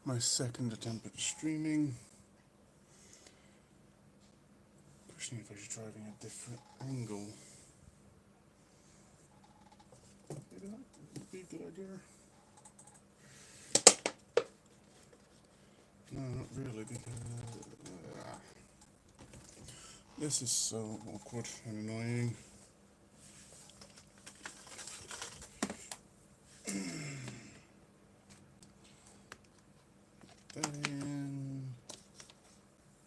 My second attempt at streaming. Questioning if I should try having a different angle. Maybe that would be a good idea. No, not really, because this is so awkward and annoying. That in.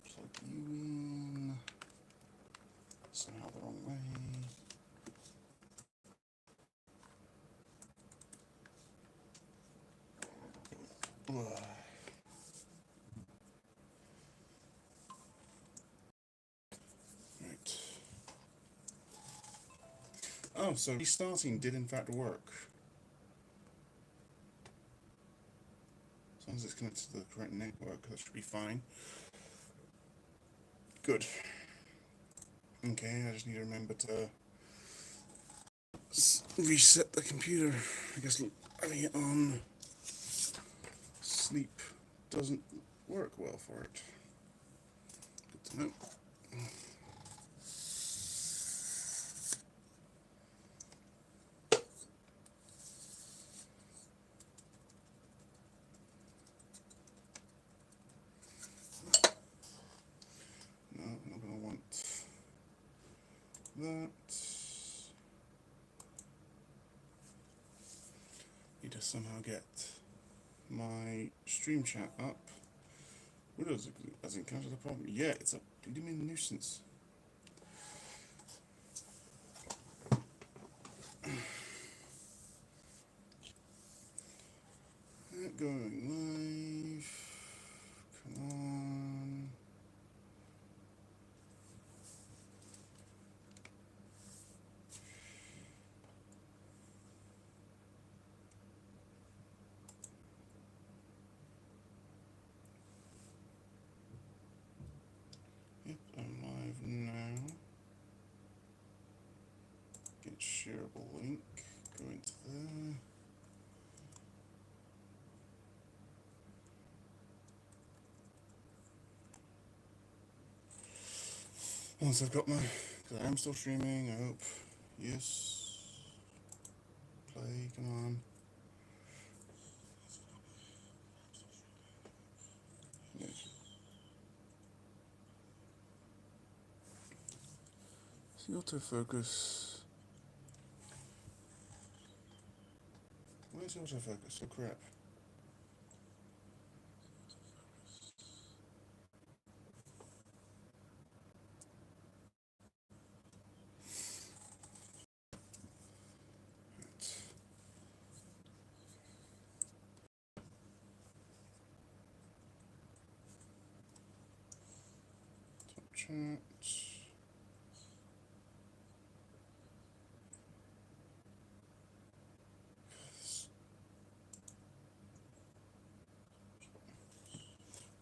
Plug you in. Somehow the wrong way. Ugh. Right. Oh, so restarting did in fact work. As long as it's connected to the correct network, that should be fine. Good. Okay, I just need to remember to reset the computer. I guess having it on sleep doesn't work well for it. Good to know. No, I'm not going to want that. Need to somehow get my stream chat up. Windows has encountered a problem. Yeah, it's a blooming nuisance. Going live. Come on. Yep, I'm live now. Get shareable link. Go into there. Once I've got my, because I am still streaming, I hope. Yes. Play, come on. Yes. See autofocus. Where's autofocus? Oh crap. Chat.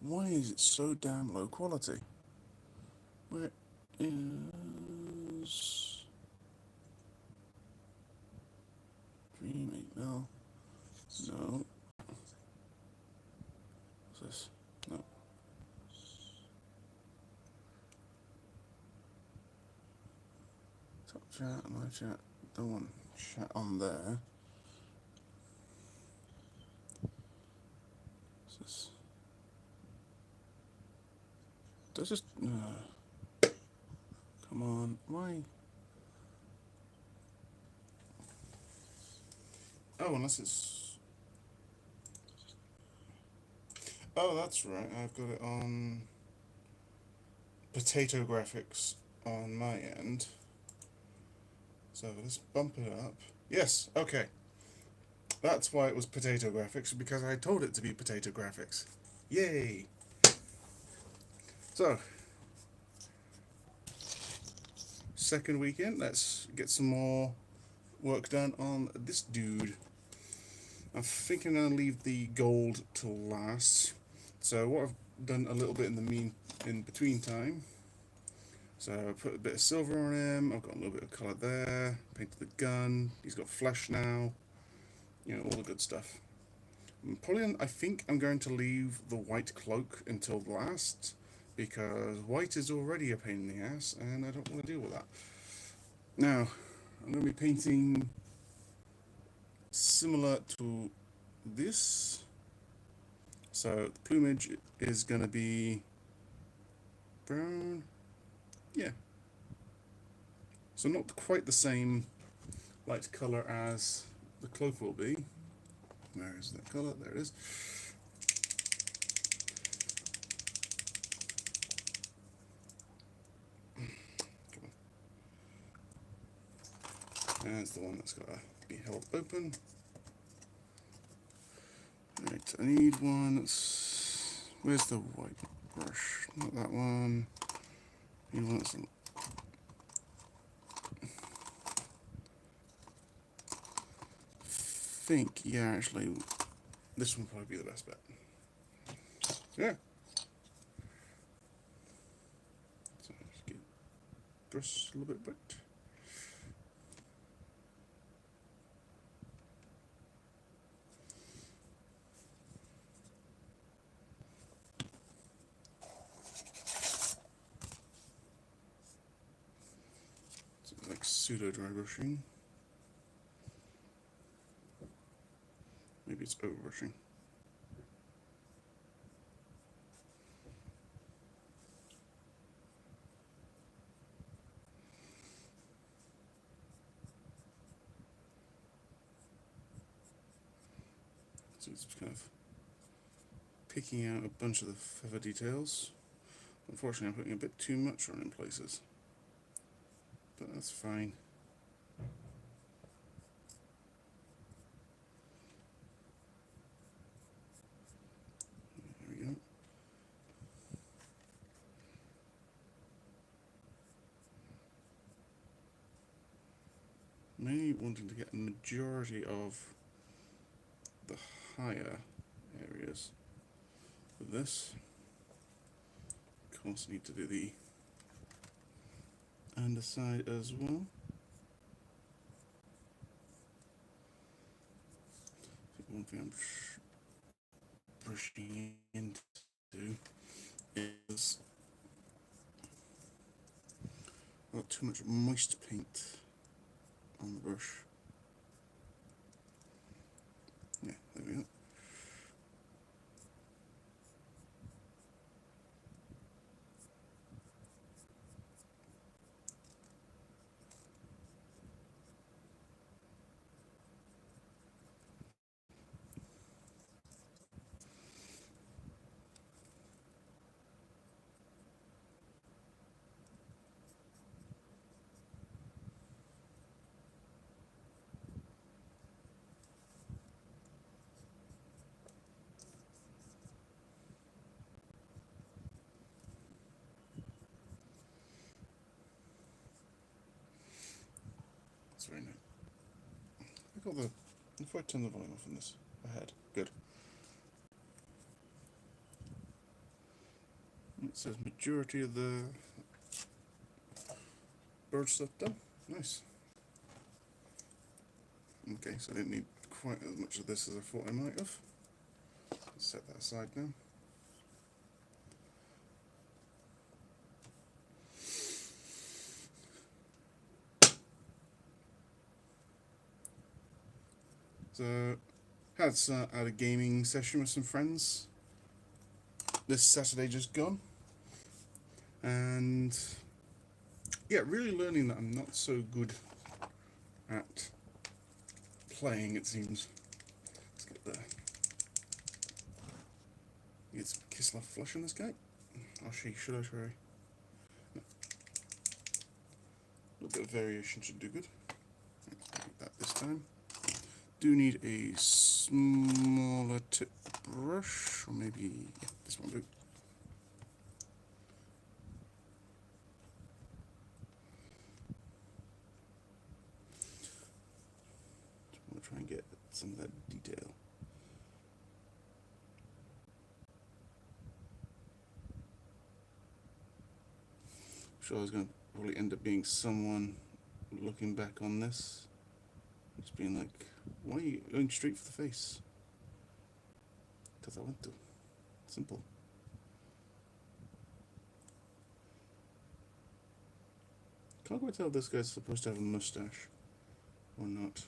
Why is it so damn low quality? Where is Dream 8 mil? No. What's this? No. Top chat, my chat. Don't want chat on there. What's this? Does this? Come on, why? Oh, unless it's. Oh, that's right. I've got it on potato graphics on my end. So let's bump it up. Yes, okay. That's why it was potato graphics, because I told it to be potato graphics. Yay! So, second weekend, let's get some more work done on this dude. I'm thinking I'll leave the gold till last. So what I've done a little bit in between time. So I put a bit of silver on him. I've got a little bit of colour there. Painted the gun. He's got flesh now. You know, all the good stuff. I think I'm going to leave the white cloak until last, because white is already a pain in the ass, and I don't want to deal with that. Now, I'm going to be painting similar to this. So the plumage is going to be brown. Yeah. So not quite the same light colour as the cloak will be. Where is that colour? There it is. And it's the one that's got to be held open. Right, I need one that's... Where's the white brush? Not that one. I need one that's... yeah, actually, this one will probably be the best bet. Yeah. So just get brush a little bit wet. So it's like pseudo dry brushing. Maybe it's over brushing. So it's kind of picking out a bunch of the feather details. Unfortunately, I'm putting a bit too much on in places, but that's fine. There we go. Mainly wanting to get a majority of the higher areas with this. Of course, need to do the underside as well. One thing I'm brushing into is not too much moist paint on the brush. Yeah, there we go. That's very nice. I got the. If I turn the volume off on this, ahead. Good. It says majority of the bird stuff done. Nice. Okay, so I didn't need quite as much of this as I thought I might have. Let's set that aside now. So, had a gaming session with some friends this Saturday just gone, and yeah, really learning that I'm not so good at playing, it seems. Let's get the get some Kislev flush on this guy. Should I try? No. A little bit of variation should do good. Like that this time. Do need a smaller tip brush, or maybe this one will do. I'm going to try and get some of that detail. So I was going to probably end up being someone looking back on this, just being like, why are you going straight for the face? because I want to. Simple. Can't quite tell if this guy's supposed to have a mustache or not.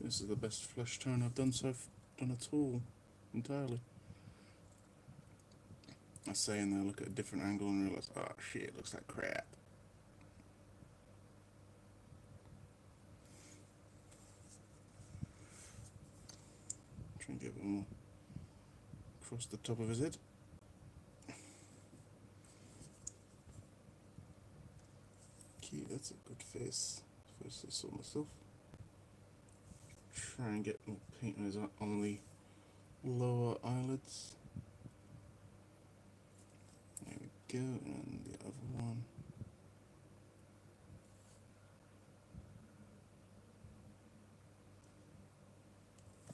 This is the best flesh tone I've done at all, entirely. I say and then I look at a different angle and realise, oh shit, it looks like crap. Try and get a bit more across the top of his head. Okay, that's a good face. First I saw myself. Try and get more paint on the lower eyelids. There we go, and the other one.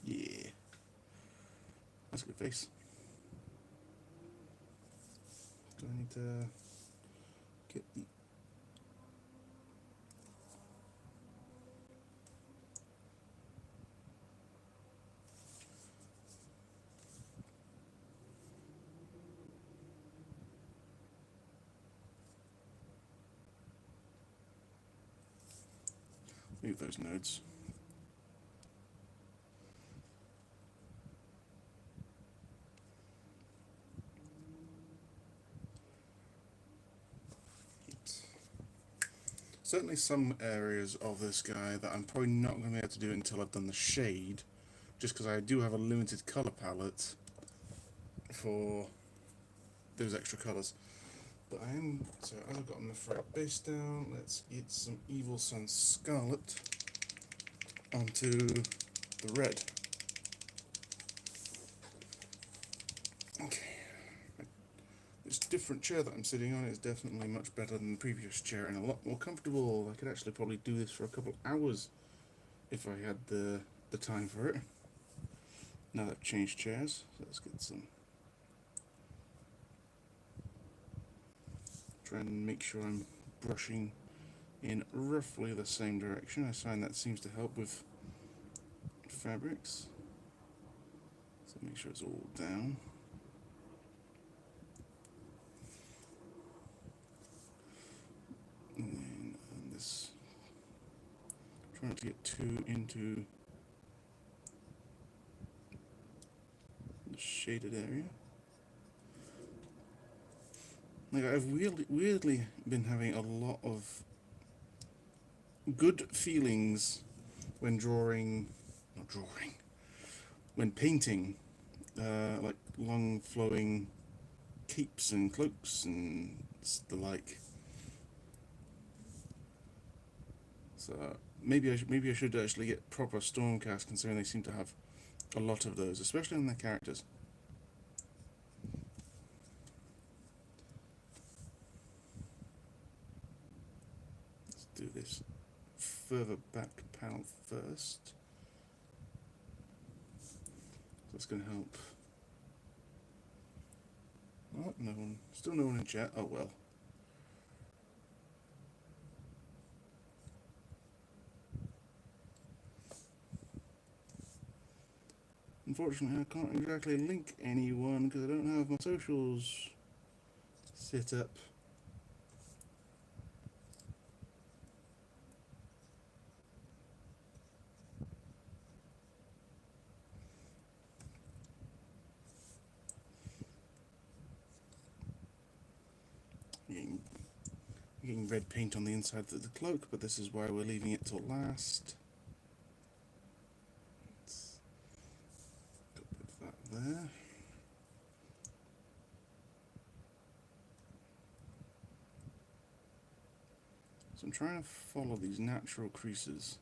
Yeah, that's a good face. Do I need to get the move those nodes? Certainly some areas of this guy that I'm probably not going to be able to do it until I've done the shade, just because I do have a limited colour palette for those extra colours. But I am, so as I've got my Ferret base down, let's get some Evil Sun Scarlet onto the red. Okay. This different chair that I'm sitting on is definitely much better than the previous chair and a lot more comfortable. I could actually probably do this for a couple of hours if I had the time for it. Now that I've changed chairs, so let's get some. Try and make sure I'm brushing in roughly the same direction. I find that seems to help with fabrics. So make sure it's all down. And then on this, try not to get too into the shaded area. Like I've weirdly been having a lot of good feelings when when painting, like long flowing capes and cloaks and the like. So maybe I should actually get proper Stormcast, considering they seem to have a lot of those, especially on their characters. Let's do this further back panel first. That's going to help. Oh, no one, still no one in chat. Oh well. Unfortunately, I can't exactly link anyone because I don't have my socials set up. Getting red paint on the inside of the cloak, but this is why we're leaving it till last. Got a bit of that there. So I'm trying to follow these natural creases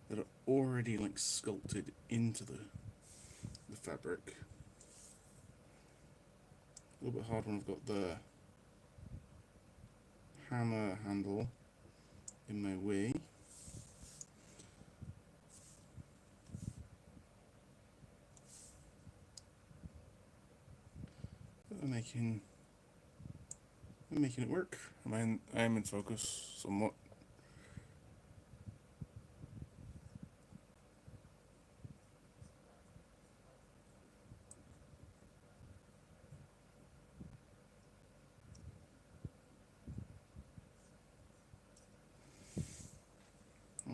that are already like sculpted into the fabric. A little bit hard when I've got the hammer handle in my way. But I'm making it work. I am in focus somewhat.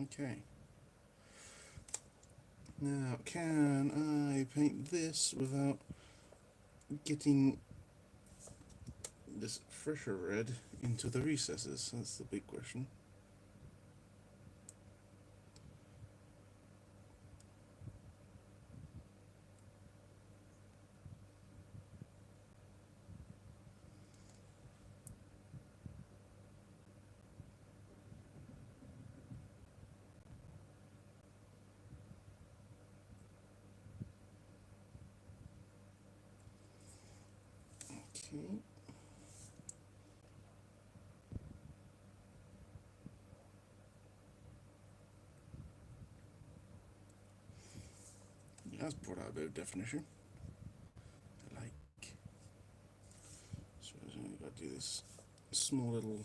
Okay. Now, can I paint this without getting this fresher red into the recesses? That's the big question. Okay. That's brought out a bit of definition. I like. So I've got to do this small little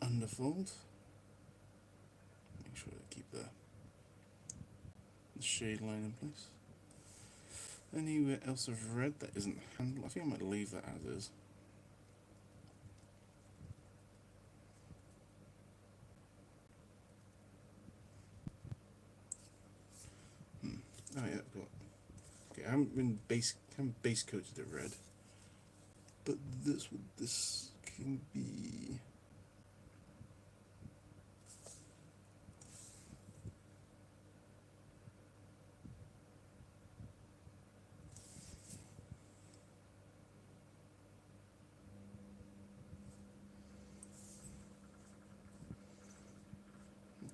underfold. Make sure to keep the shade line in place. Anywhere else of red that isn't handled? I think I might leave that as is. Oh yeah, I've got. Okay, I haven't base coated it red, but this can be.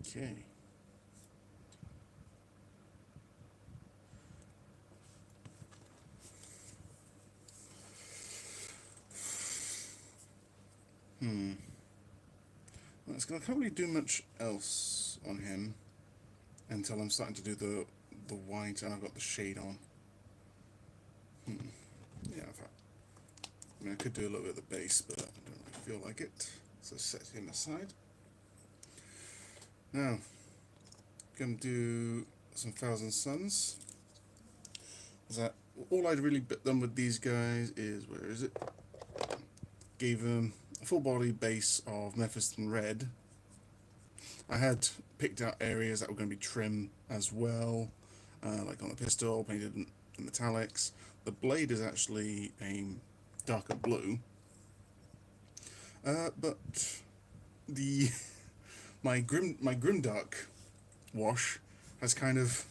Okay. Well, it's gonna can't really do much else on him until I'm starting to do the white and I've got the shade on. Yeah, I mean I could do a little bit of the base, but I don't really feel like it. So set him aside. Now, gonna do some Thousand Suns. That all I'd really done with these guys is where is it? Gave them a full body base of Mephiston red. I had picked out areas that were going to be trim as well, like on the pistol, painted in metallics. The blade is actually a darker blue, but the my grimdark wash has kind of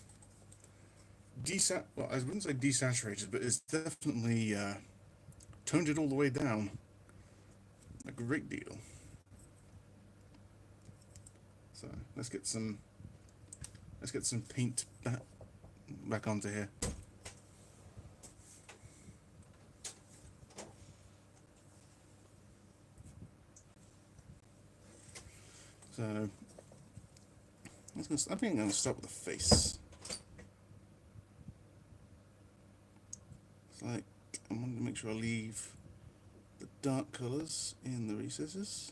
well, I wouldn't say desaturated, but it's definitely toned it all the way down a great deal. So let's get some paint back onto here. So I think I'm going to start with the face. It's like I want to make sure I leave the dark colours in the recesses.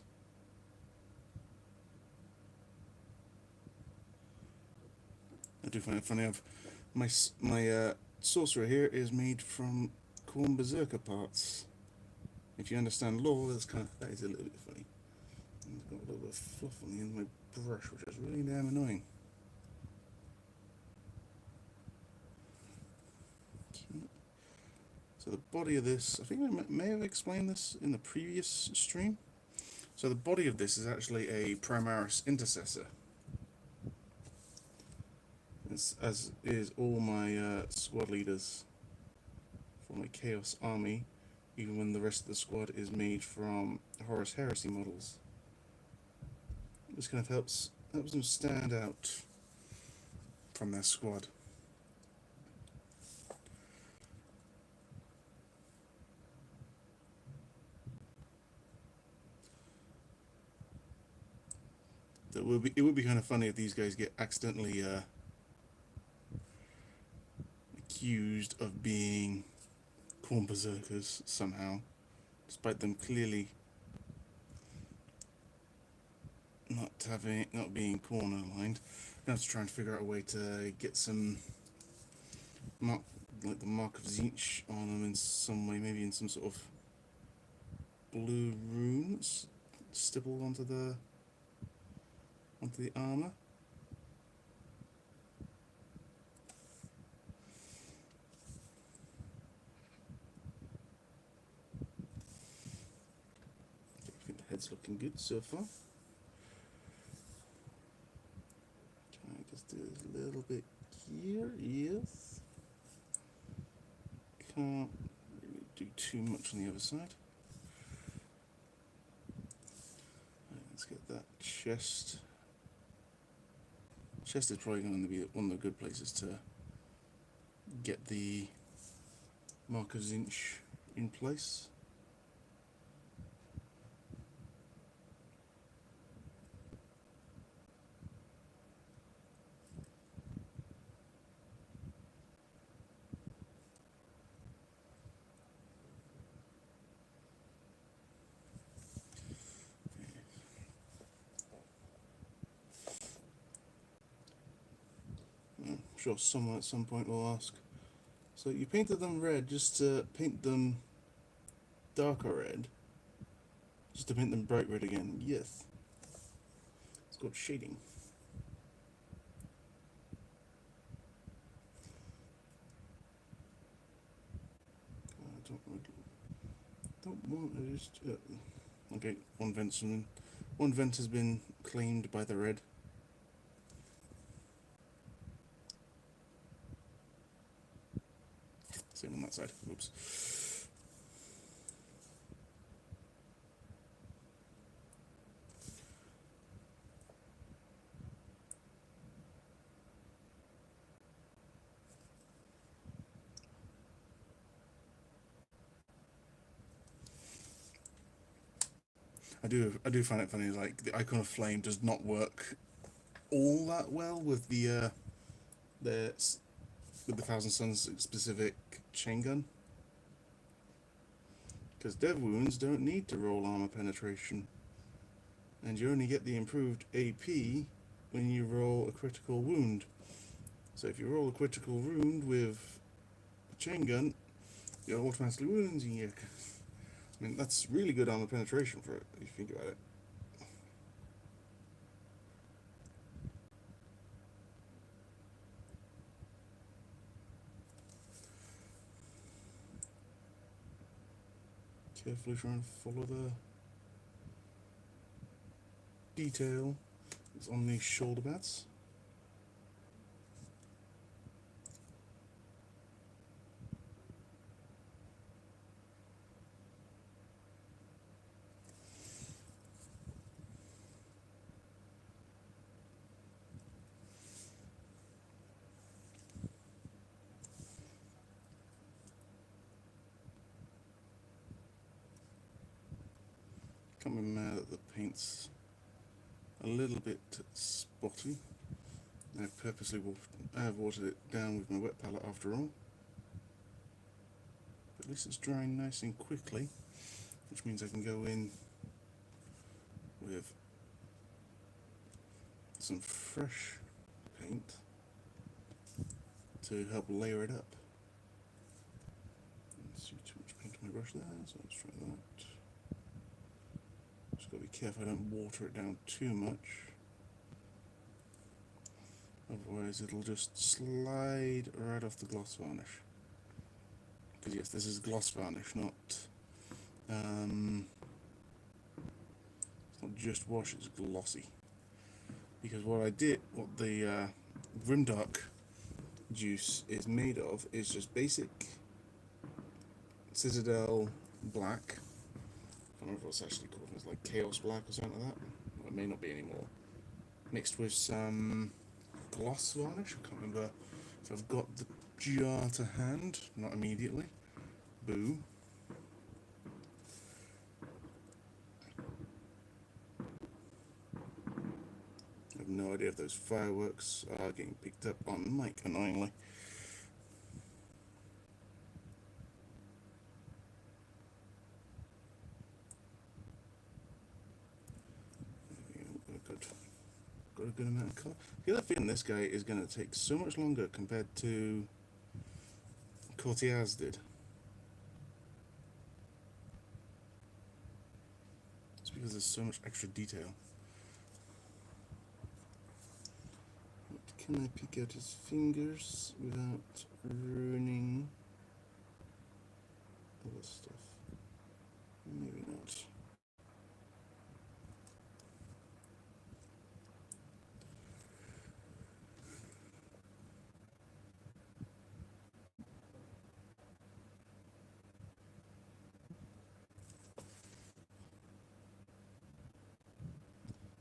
I do find it funny. My sorcerer here is made from corn berserker parts. If you understand lore, that is a little bit funny. And I've got a little bit of fluff on the end of my brush, which is really damn annoying. Okay. So the body of this, I think I may have explained this in the previous stream. So the body of this is actually a Primaris Intercessor. As is all my squad leaders for my Chaos Army, even when the rest of the squad is made from Horus Heresy models. This kind of helps them stand out from their squad. It would be kind of funny if these guys get accidentally accused of being corn berserkers somehow, despite them clearly not being corner aligned. I'm going to try and figure out a way to get some like the mark of Zinch on them in some way, maybe in some sort of blue runes stippled onto the armor. I think the head's looking good so far. Can I just do this a little bit here? Yes. Can't really do too much on the other side. Right, let's get that chest. Chest is probably going to be one of the good places to get the mark of Zinch in place. I'm sure someone at some point will ask, so you painted them red just to paint them darker red? Just to paint them bright red again? Yes. It's called shading. I don't want to just... okay, one vent has been claimed by the red. Same on that side. Oops. I do find it funny, like the icon of flame does not work all that well with the Thousand Suns specific chain gun, because dev wounds don't need to roll armor penetration, and you only get the improved AP when you roll a critical wound. So if you roll a critical wound with a chain gun, you're automatically wounding you. I mean, that's really good armor penetration for it, if you think about it. Carefully trying to follow the detail that's on these shoulder pads. Can't be mad that the paint's a little bit spotty. I have watered it down with my wet palette after all. But at least it's drying nice and quickly, which means I can go in with some fresh paint to help layer it up. Let's see, too much paint on my brush there, so let's try that. Just got to be careful I don't water it down too much, otherwise it'll just slide right off the gloss varnish. Because yes, this is gloss varnish, not it's not just wash, it's glossy. Because what the Grimdark juice is made of is just basic Citadel black. I don't know if it's actually called, it's like Chaos Black or something like that. Well, it may not be anymore. mixed with some gloss varnish. I can't remember if I've got the jar to hand. Not immediately. Boo. I have no idea if those fireworks are getting picked up on mic, annoyingly. Got a good amount of colour. The other thing, this guy is going to take so much longer compared to Corteaz did. It's because there's so much extra detail. What can I pick out his fingers without ruining other stuff? Maybe not.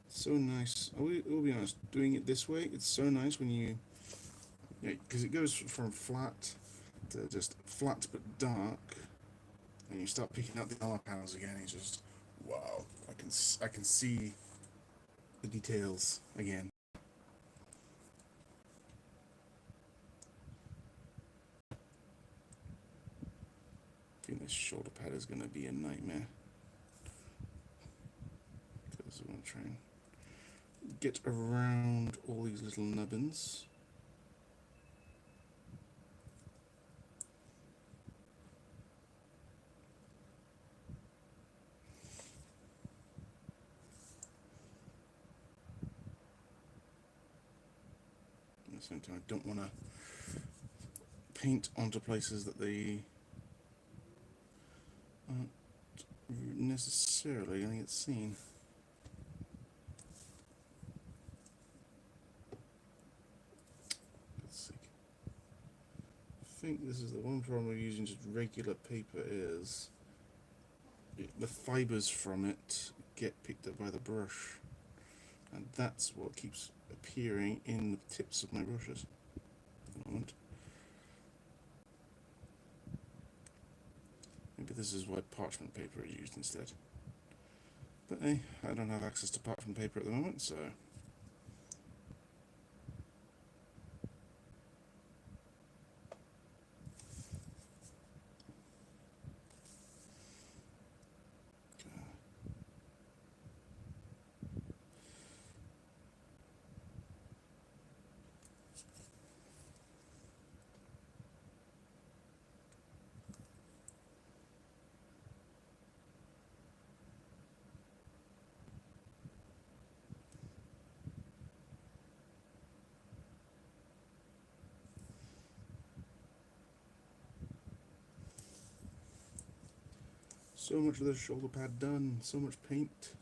So nice. I will be honest, doing it this way, it's so nice when you, because it goes from flat to just flat but dark, and you start picking up the armor panels again. It's just wow. I can see the details again. I think this shoulder pad is going to be a nightmare, because I want to try and get around all these little nubbins. At the same time, I don't want to paint onto places that they aren't necessarily going to get seen. I think this is the one problem with using just regular paper is the fibers from it get picked up by the brush, and that's what keeps appearing in the tips of my brushes at the moment. Maybe this is why parchment paper is used instead, but hey, I don't have access to parchment paper at the moment, so so much of the shoulder pad done, so much paint.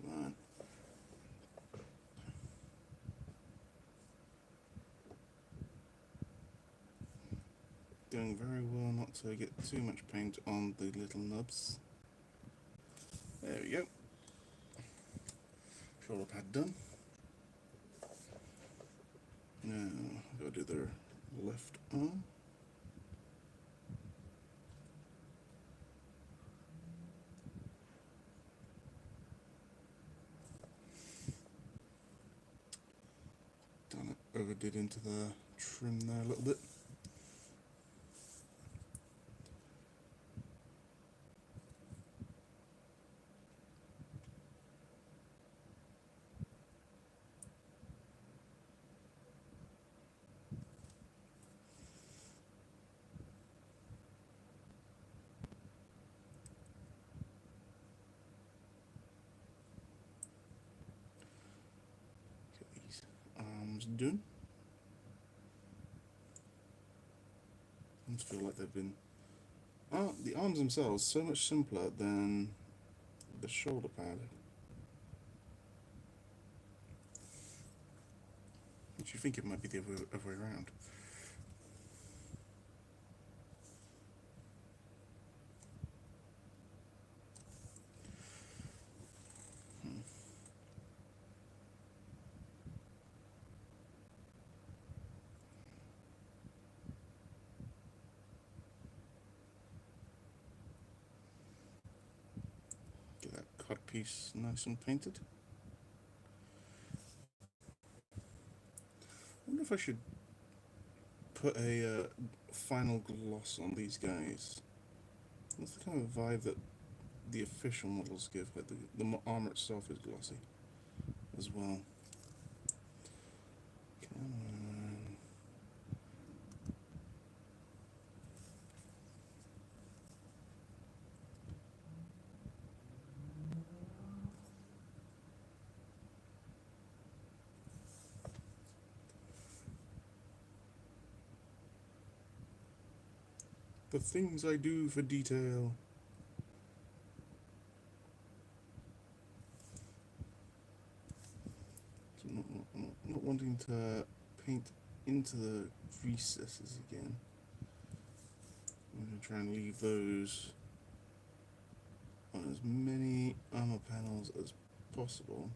Come on. Doing very well not to get too much paint on the little nubs. There we go. Shoulder pad done. Now, I've got to do their left arm. Done it, overdid into the trim there a little bit. arms done. I just feel like they've been... the arms themselves so much simpler than the shoulder pad. Makes you think it might be the other way around. Get that cut piece nice and painted. I wonder if I should put a final gloss on these guys. That's the kind of vibe that the official models give. Like the armor itself is glossy as well. Come on. The things I do for detail. So not wanting to paint into the recesses again. I'm going to try and leave those on as many armor panels as possible.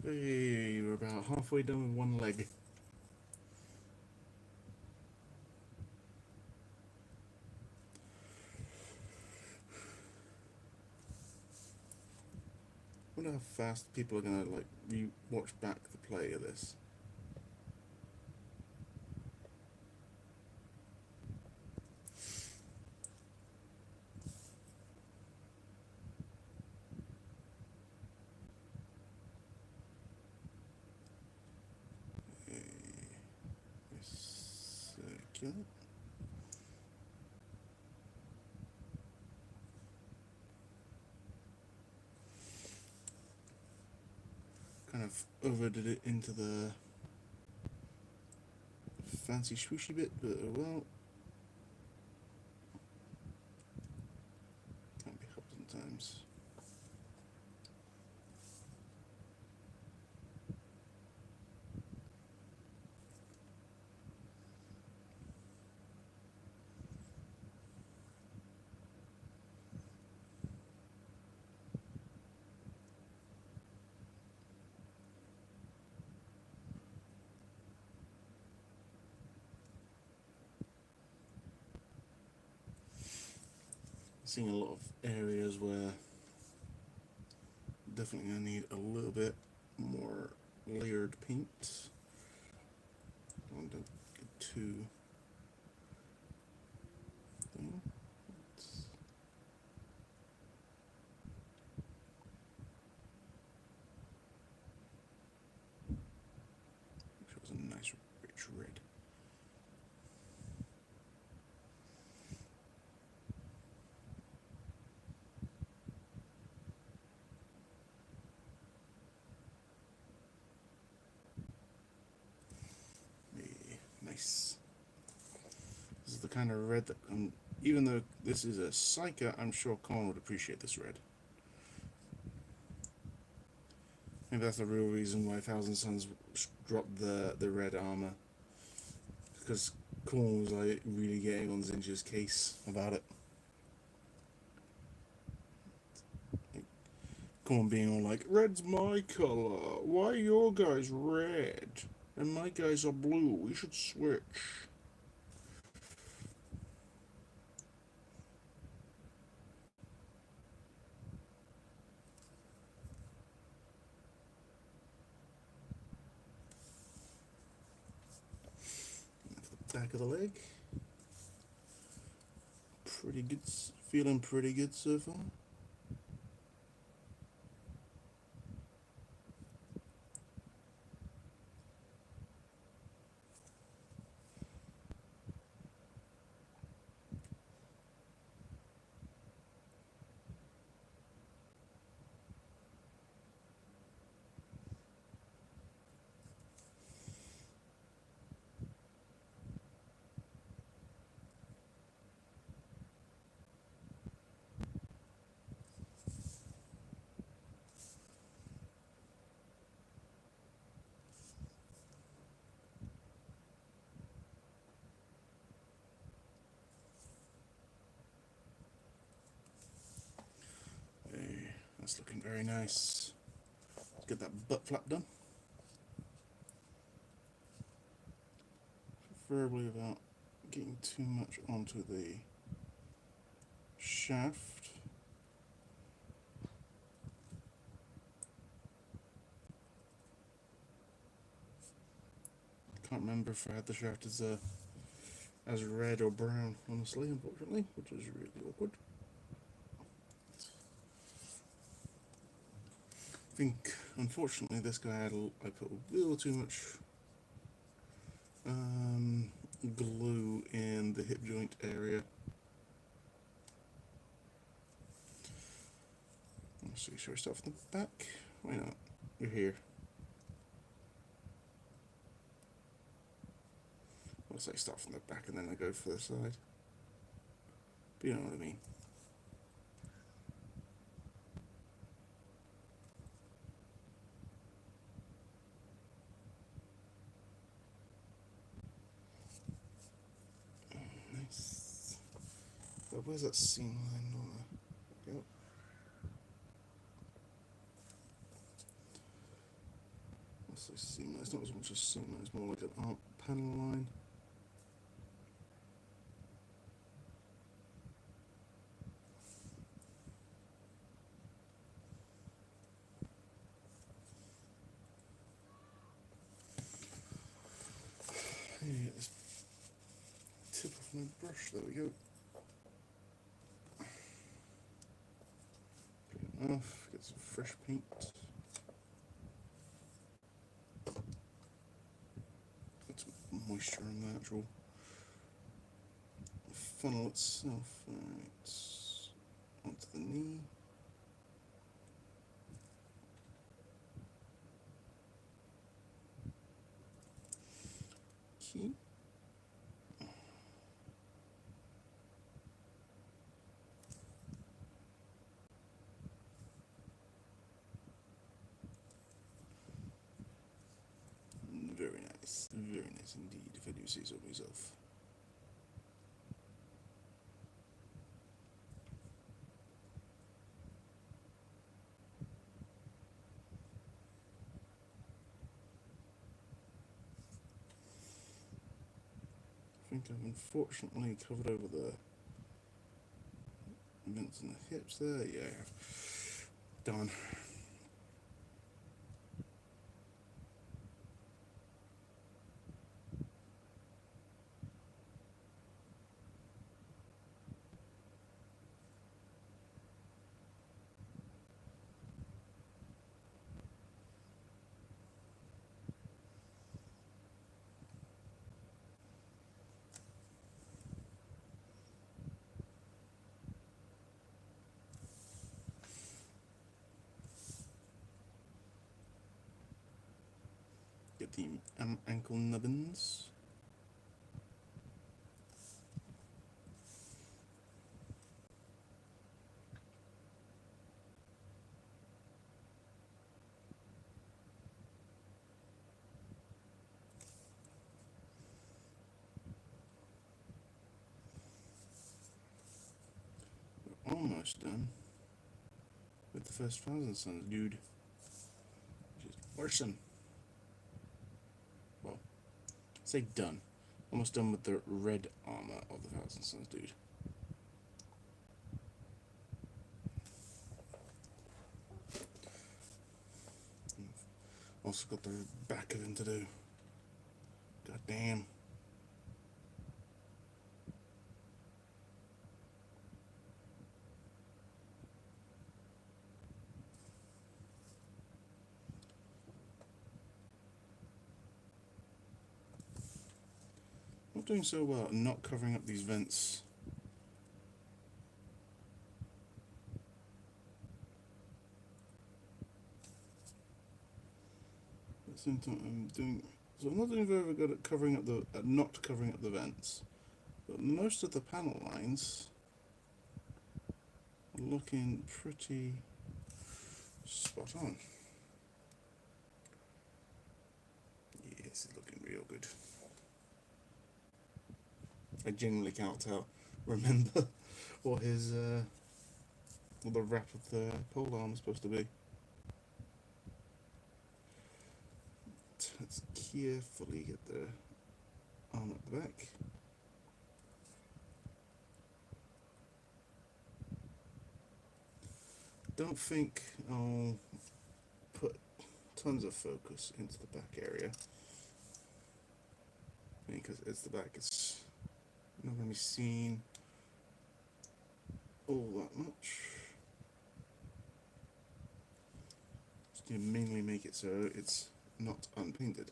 Hey, we're about halfway done with one leg. I wonder how fast people are gonna like watch back the play of this. Circular. Kind of overdid it into the fancy swooshy bit, but well, can't be helped sometimes. Seeing a lot of areas where definitely gonna need a little bit more layered paint. I want to get too thin. Make sure it was a nice rich red. Nice. This is the kind of red that, even though this is a Psyker, I'm sure Colin would appreciate this red. Maybe that's the real reason why Thousand Suns dropped the red armor, because Colin was like really getting on Zinja's case about it. Like, Colin being all like, "Red's my color. Why are your guys red? And my guys are blue. We should switch." Back of the leg. Pretty good, feeling pretty good so far. Hey, that's looking very nice. Let's get that butt flap done. Preferably without getting too much onto the shaft. Can't remember if I had the shaft as red or brown, honestly, unfortunately, which is really awkward. I think, unfortunately, this guy I put a little too much glue in the hip joint area. Let's see, shall we start from the back? Why not? You're here. I'll say start from the back and then I go for the side. But you know what I mean. Nice. But where's that seam line on there? Yep. What's this seam line? It's not as much as seam line, it's more like an art panel line. Get this tip off my brush, there we go. Clean it off, get some fresh paint. Get some moisture in the actual funnel itself. Alright, onto the knee. Key. Very nice indeed, if I do say so myself. I think I've unfortunately covered over the vents in the hips there. Yeah, done. Get the ankle nubbins. We're almost done with the first Thousand Suns, dude. Which is awesome. Well, say done. Almost done with the red armor of the Thousand Suns, dude. Also got the back of him to do. God damn. not doing so well at not covering up these vents. At the same time, I'm not doing very good at not covering up the vents. But most of the panel lines are looking pretty spot on. Yes, it's looking real good. I genuinely can't remember what what the wrap of the pole arm is supposed to be. Let's carefully get the arm at the back. Don't think I'll put tons of focus into the back area, because it's the back, it's not going to be seen all that much. Just to mainly make it so it's not unpainted.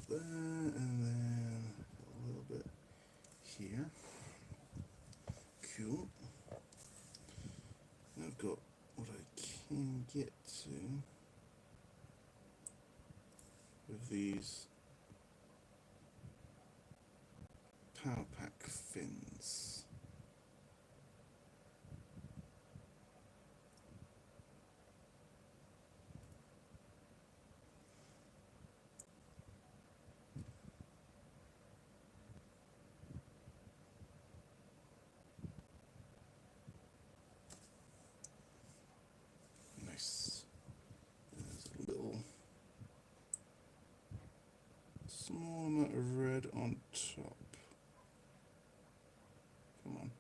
There, and then a little bit here. Cool. I've got what I can get to with these power pack fins. Nice. There's a little small amount of red on top. Come on.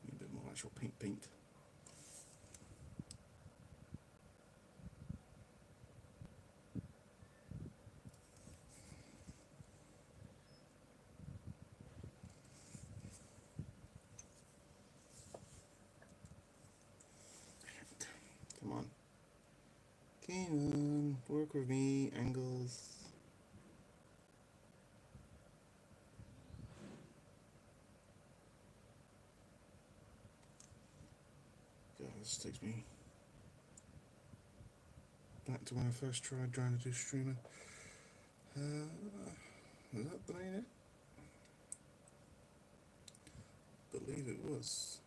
Need a bit more actual paint. Come on. Come on. Work with me. Angles. God, this takes me back to when I first tried trying to do streaming. Was that the main it? Believe it was.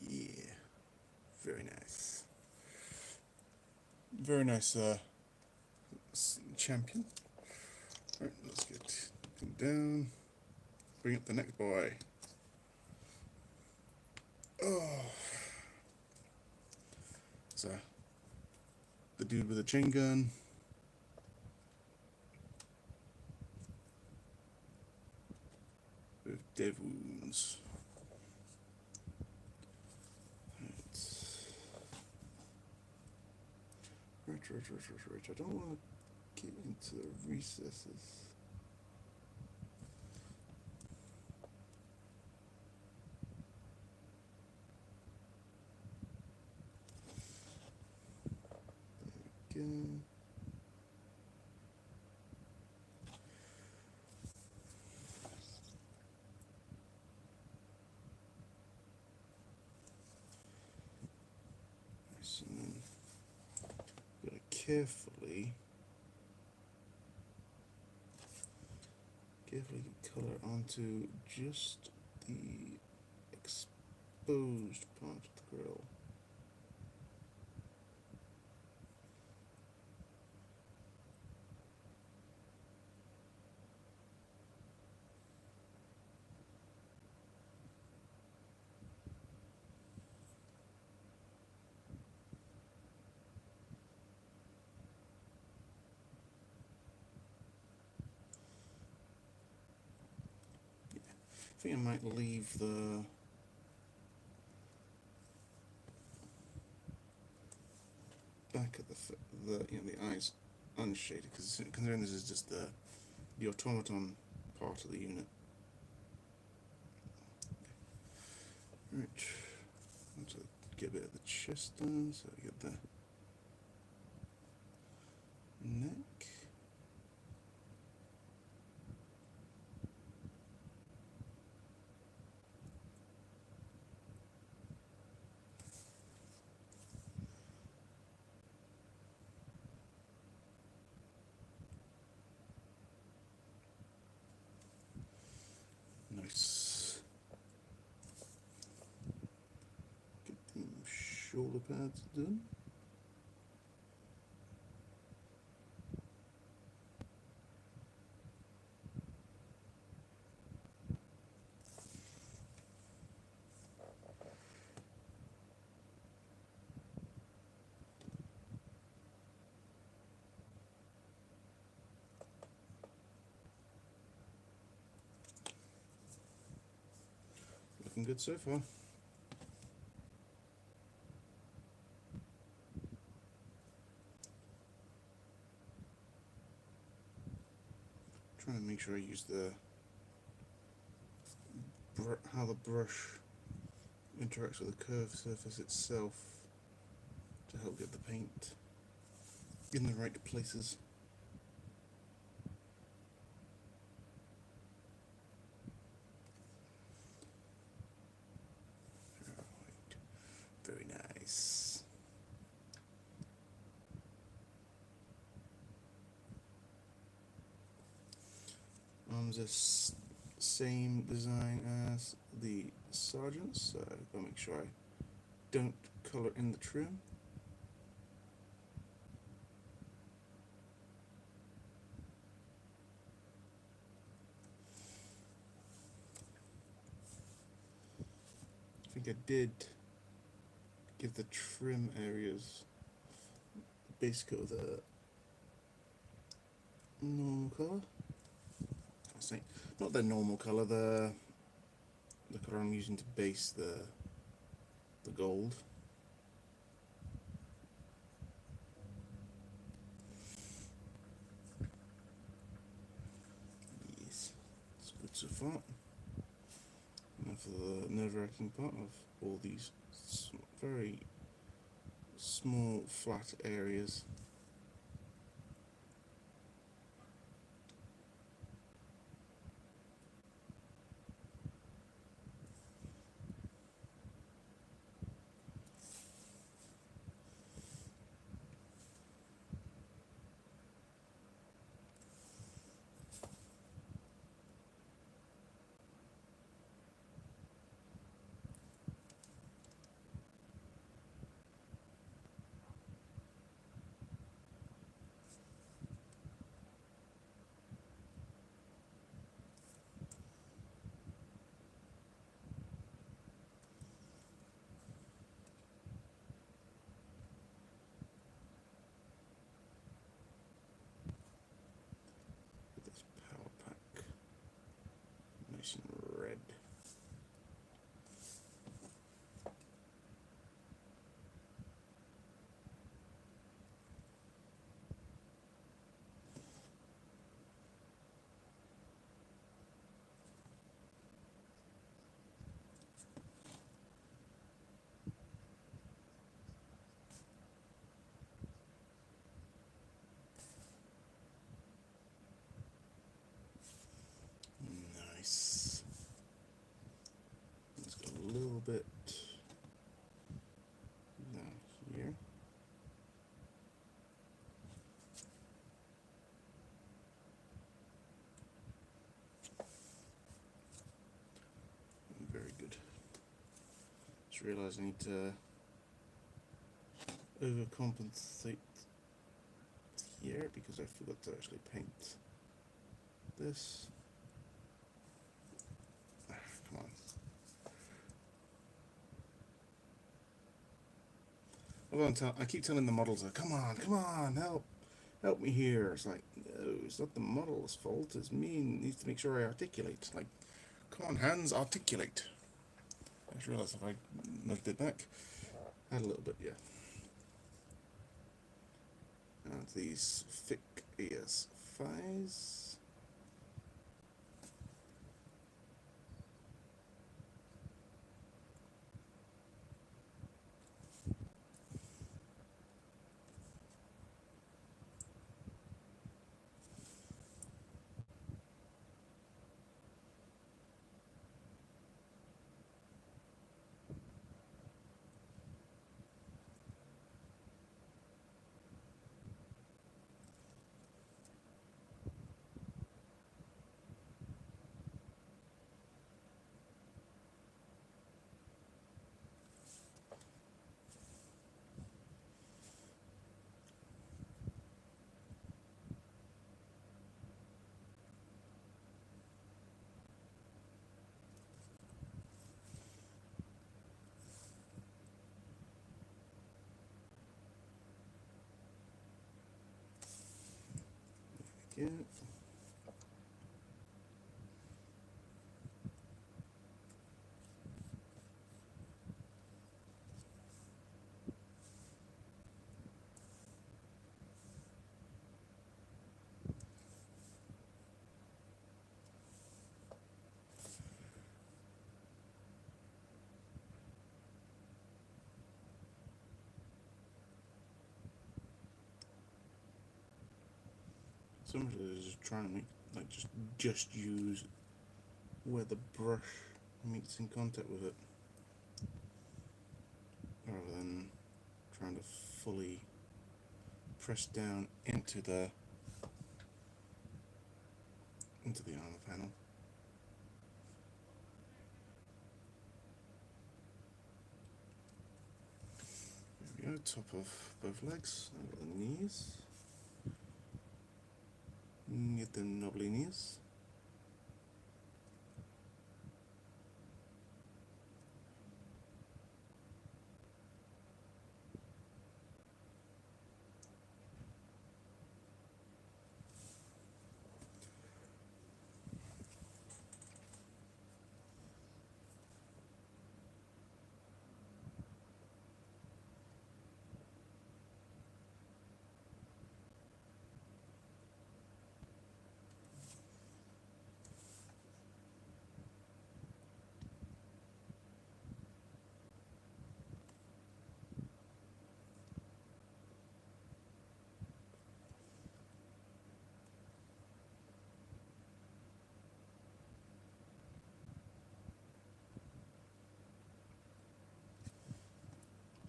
Yeah, very nice. Very nice champion. Alright, let's get him down. Bring up the next boy. Oh. So, the dude with the chain gun. With dev wounds. Right. I don't want to get into the recesses. There we go. So then, gotta carefully get color onto just the exposed part of the grill. think I might leave the back of the eyes unshaded, because considering this is just the automaton part of the unit. Right, let's get a bit of the chest done, so we get the neck. Nice. Get the shoulder pads done. Looking good so far. Trying to make sure I use how the brush interacts with the curved surface itself to help get the paint in the right places. Right. Very nice. The same design as the sergeants, so I'll make sure I don't colour in the trim. I think I did give the trim areas base coat of the normal colour. I say not the normal colour, the colour I'm using to base the gold. Yes, it's good so far. And for the nerve-wracking part of all these very small flat areas. This power pack nice and red. Nice. Let's go a little bit down here. Very good. Just realised I need to overcompensate here because I forgot to actually paint this. Come on. I keep telling the models, come on, help me here. It's like, no, it's not the model's fault, it's me. It needs to make sure I articulate. It's like, Come on, hands, articulate. I just realised if I nudged it back, add a little bit, yeah. And these thick ears, thighs. Yeah. Sometimes just trying to make, like, just use where the brush meets in contact with it, rather than trying to fully press down into the armor panel. There we go, top of both legs, and the knees. Get the knobbly knees.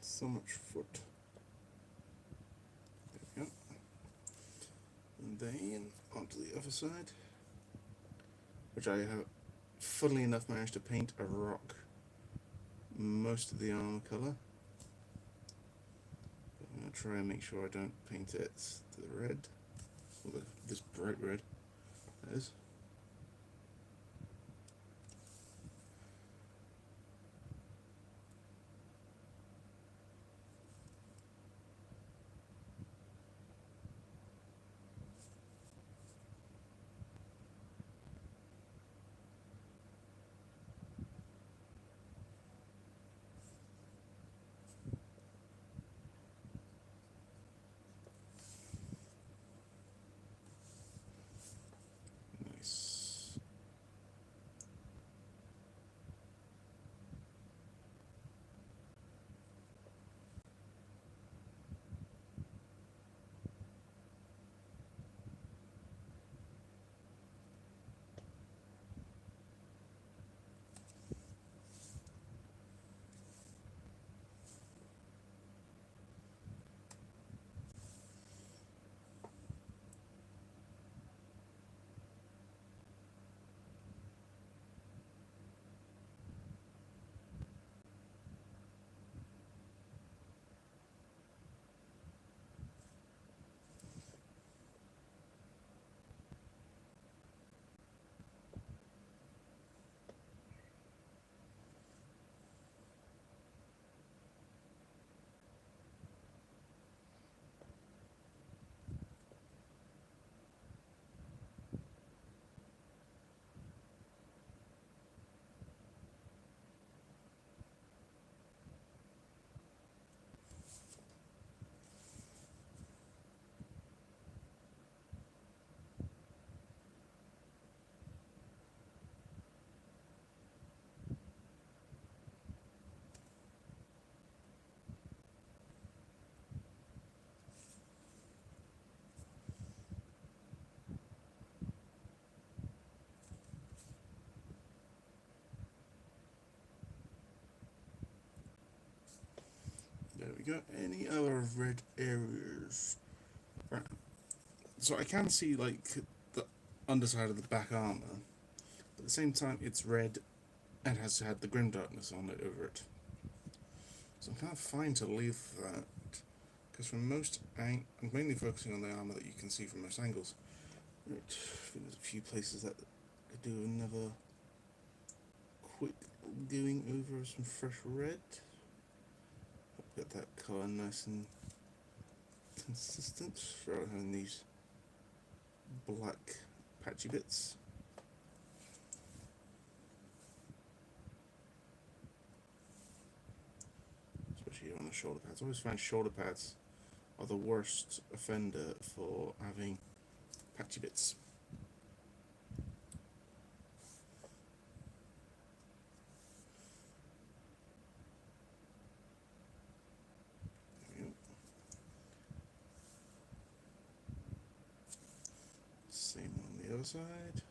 So much foot. There we go. And then onto the other side, which I have, funnily enough, managed to paint a rock most of the armor colour. I'm going to try and make sure I don't paint it to the red, or this bright red, that is. we go. Any other red areas? Right. So I can see like the underside of the back armor, but at the same time it's red and has had the grim darkness on it over it. So I'm kind of fine to leave that, because from most I'm mainly focusing on the armor that you can see from most angles. Right. I think there's a few places that I do another quick going over some fresh red. Get that colour nice and consistent rather than having these black patchy bits. Especially here on the shoulder pads. I always find shoulder pads are the worst offender for having patchy bits. There we go. Same on the other side.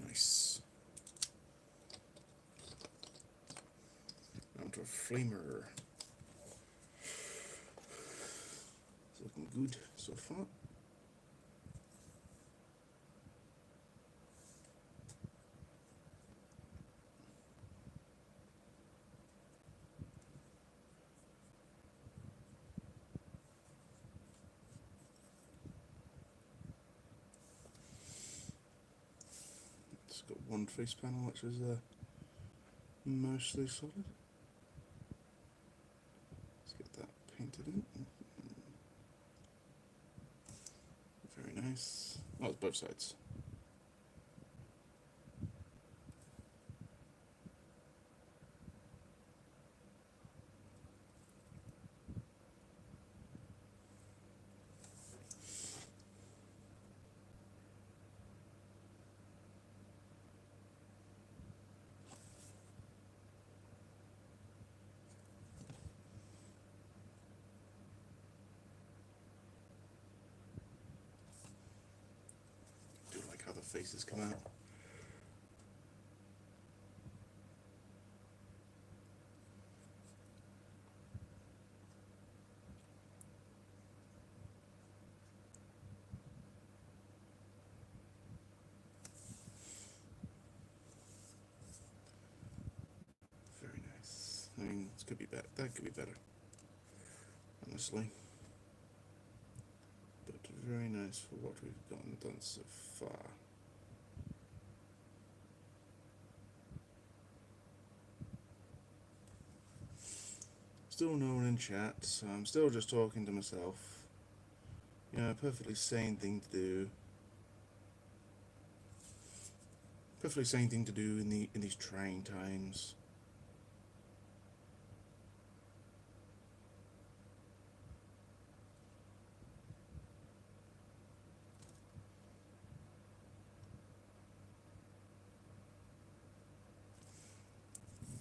Nice. Onto a flamer. It's looking good so far. It's got one face panel which is mostly solid. Let's get that painted in. Very nice. Oh, it's both sides. Do like how the faces come out. Very nice. I mean, this could be better. That could be better, honestly. But very nice for what we've gotten done so far. Still no one in chat, so I'm still just talking to myself. You know, a perfectly sane thing to do. Perfectly sane thing to do in these trying times.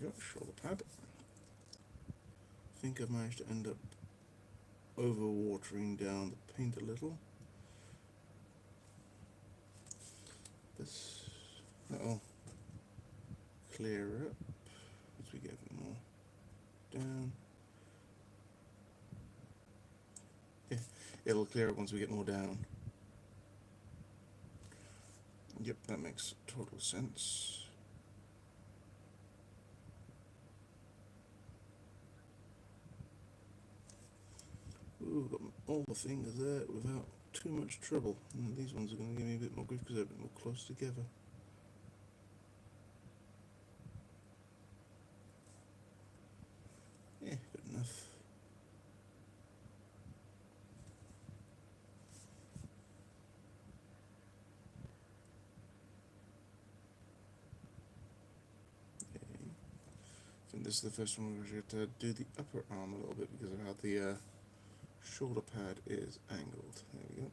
There we go, shoulder pad. I think I've managed to end up over watering down the paint a little. That'll clear up as we get more down. Yeah, it'll clear up once we get more down. Yep, that makes total sense. Ooh, got all the fingers there without too much trouble. And these ones are going to give me a bit more grief because they're a bit more close together. Yeah, good enough. Okay. I think this is the first one where we have to do the upper arm a little bit because of how the shoulder pad is angled. There we go.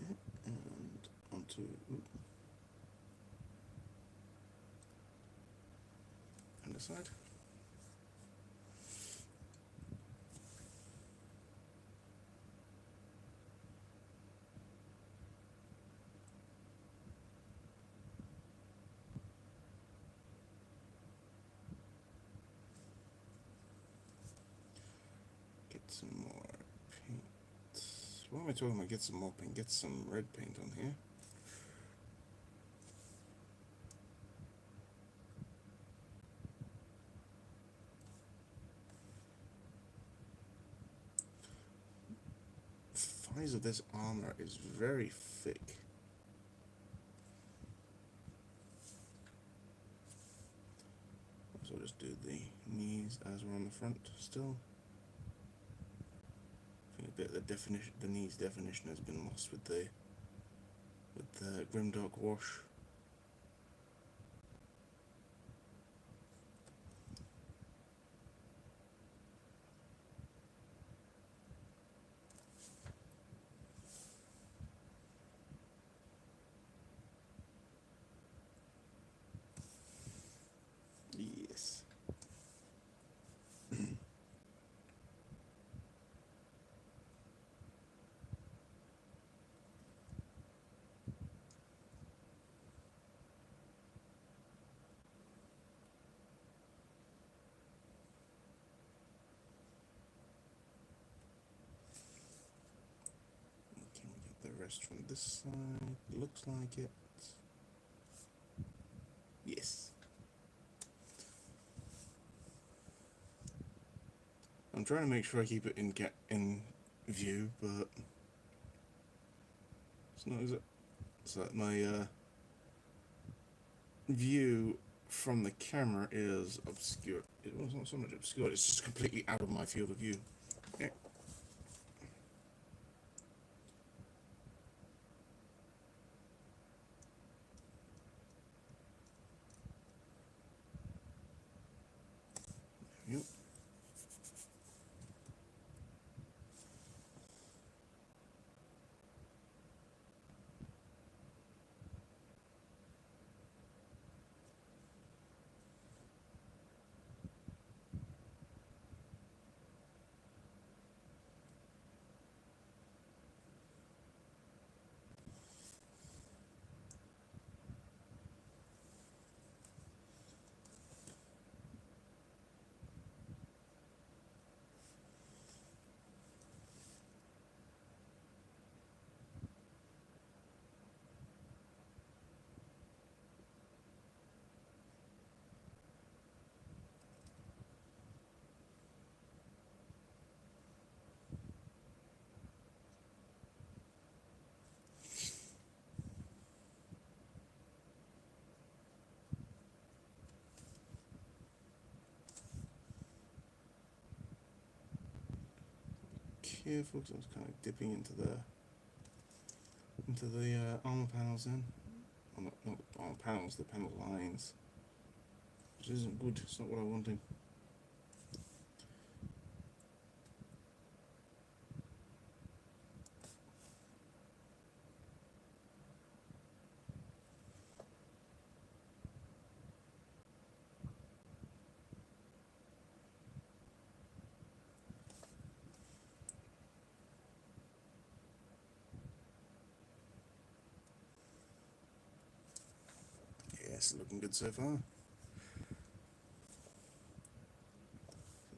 Yeah, and side. Get some more paint. What am I talking about? Get some more paint. Get some red paint on here. The size of this armor is very thick. So just do the knees as we're on the front still. I think a bit of the definition, the knees definition, has been lost with the grimdark wash. Yes. Can we get the rest from this side? Looks like it. Yes. I'm trying to make sure I keep it in view, but it's not exactly. So that my view from the camera is obscure. It was not so much obscured, it's just completely out of my field of view. Okay. Yep. Careful, because I was kind of dipping into the armor panels then. Well, not the armor panels, the panel lines. Which isn't good, it's not what I wanted. Yes, looking good so far. Get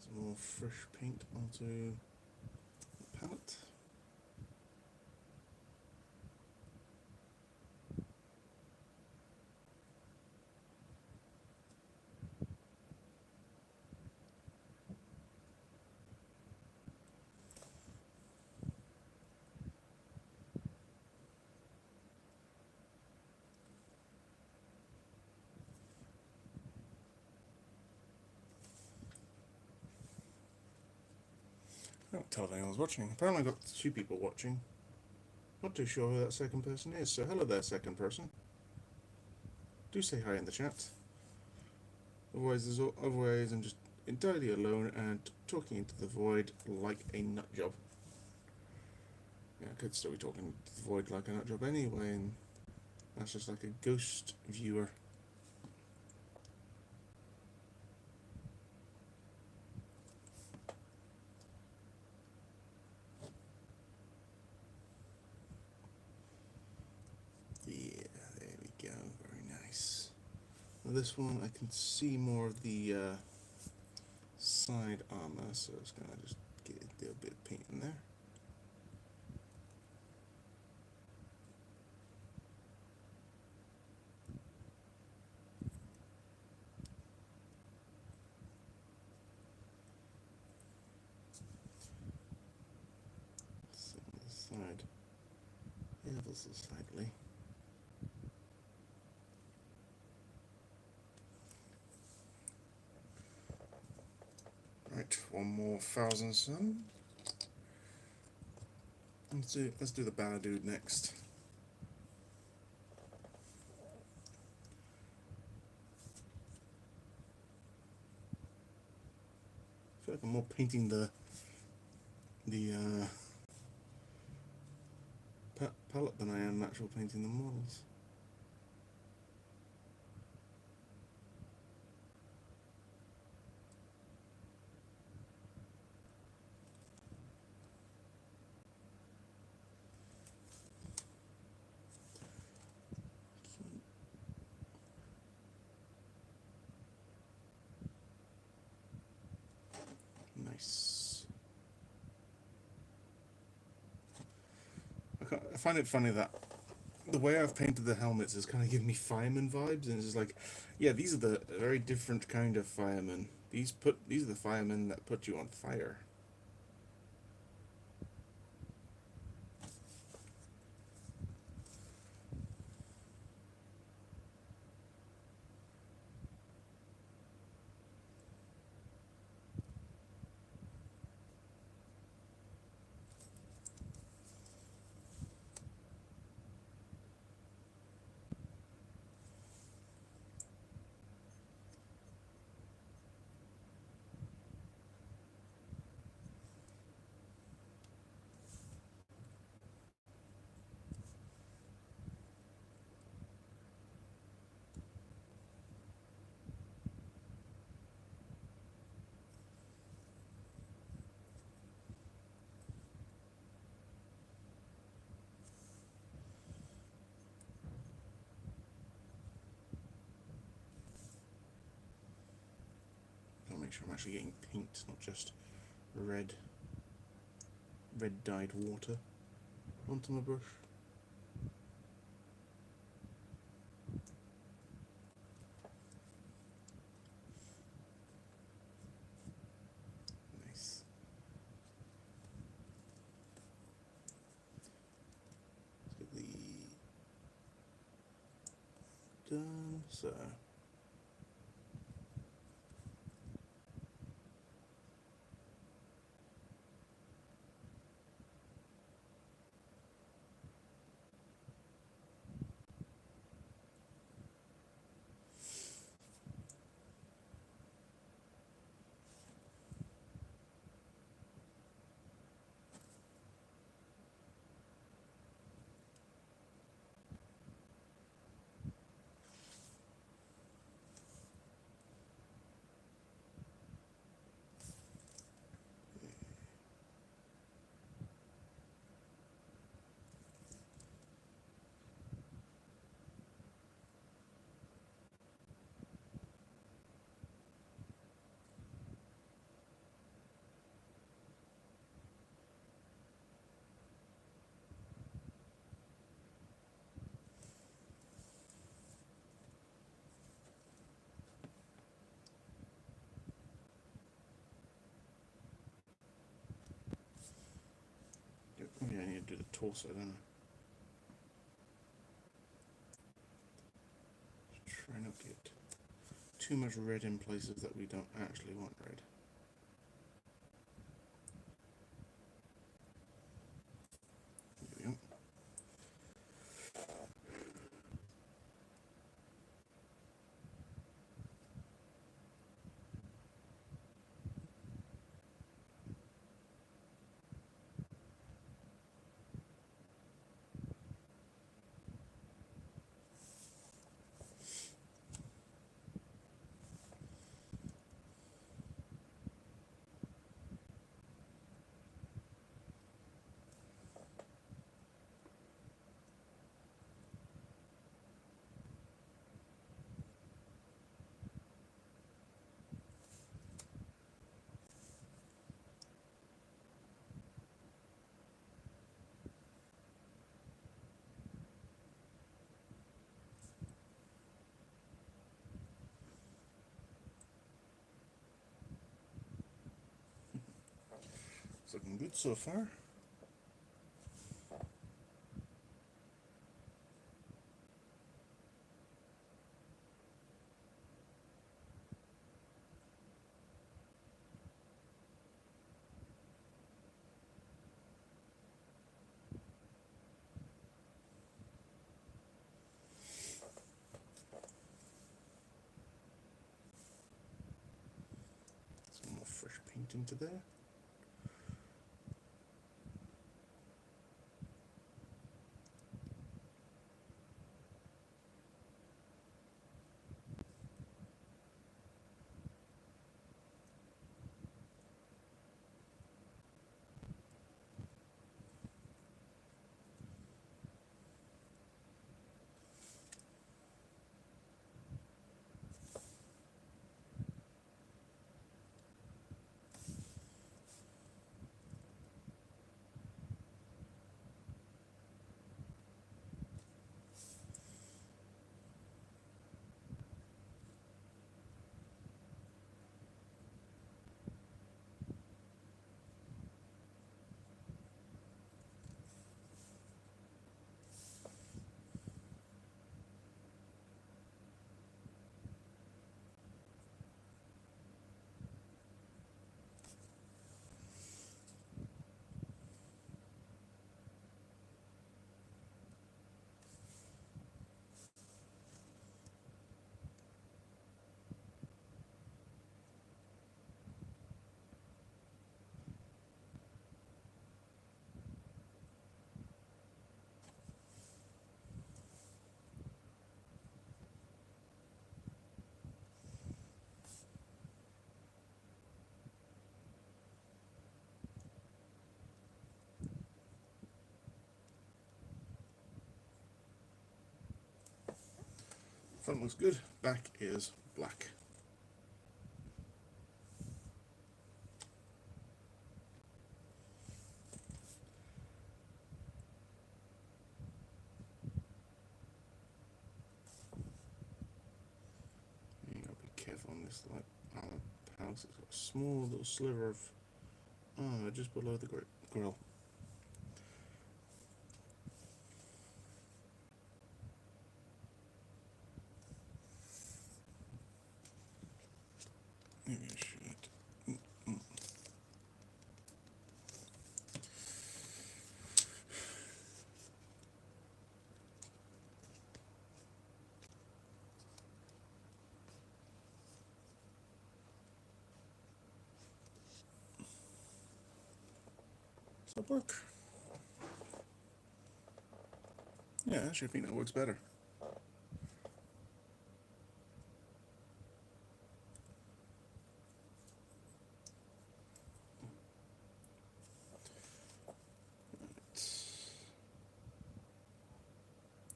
some more fresh paint onto the palette. I don't tell if anyone's watching. Apparently I've got 2 people watching. Not too sure who that second person is, so hello there, second person. Do say hi in the chat. Otherwise I'm just entirely alone and talking into the void like a nut job. Yeah, I could still be talking to the void like a nut job anyway, and that's just like a ghost viewer. This one I can see more of the side armor, so it's gonna just do a bit of paint in there. So this side ever so slightly. Right, one more Thousand Sun. Let's do the banner dude next. I feel like I'm more painting the palette than I am actual painting the models. Nice. I find it funny that the way I've painted the helmets is kind of giving me fireman vibes, and it's just like, yeah, these are the very different kind of firemen. These are the firemen that put you on fire. I'll make sure I'm actually getting paint, not just red dyed water onto my brush. Nice. Let's get the done. So yeah, I need to do the torso, don't I? Try not to get too much red in places that we don't actually want red. There we go. looking good so far. Some more fresh paint into there. Front looks good, back is black. You gotta be careful on this light house. It's got a small little sliver of just below the grill. Maybe I should. Does that work? Yeah, actually I think that works better.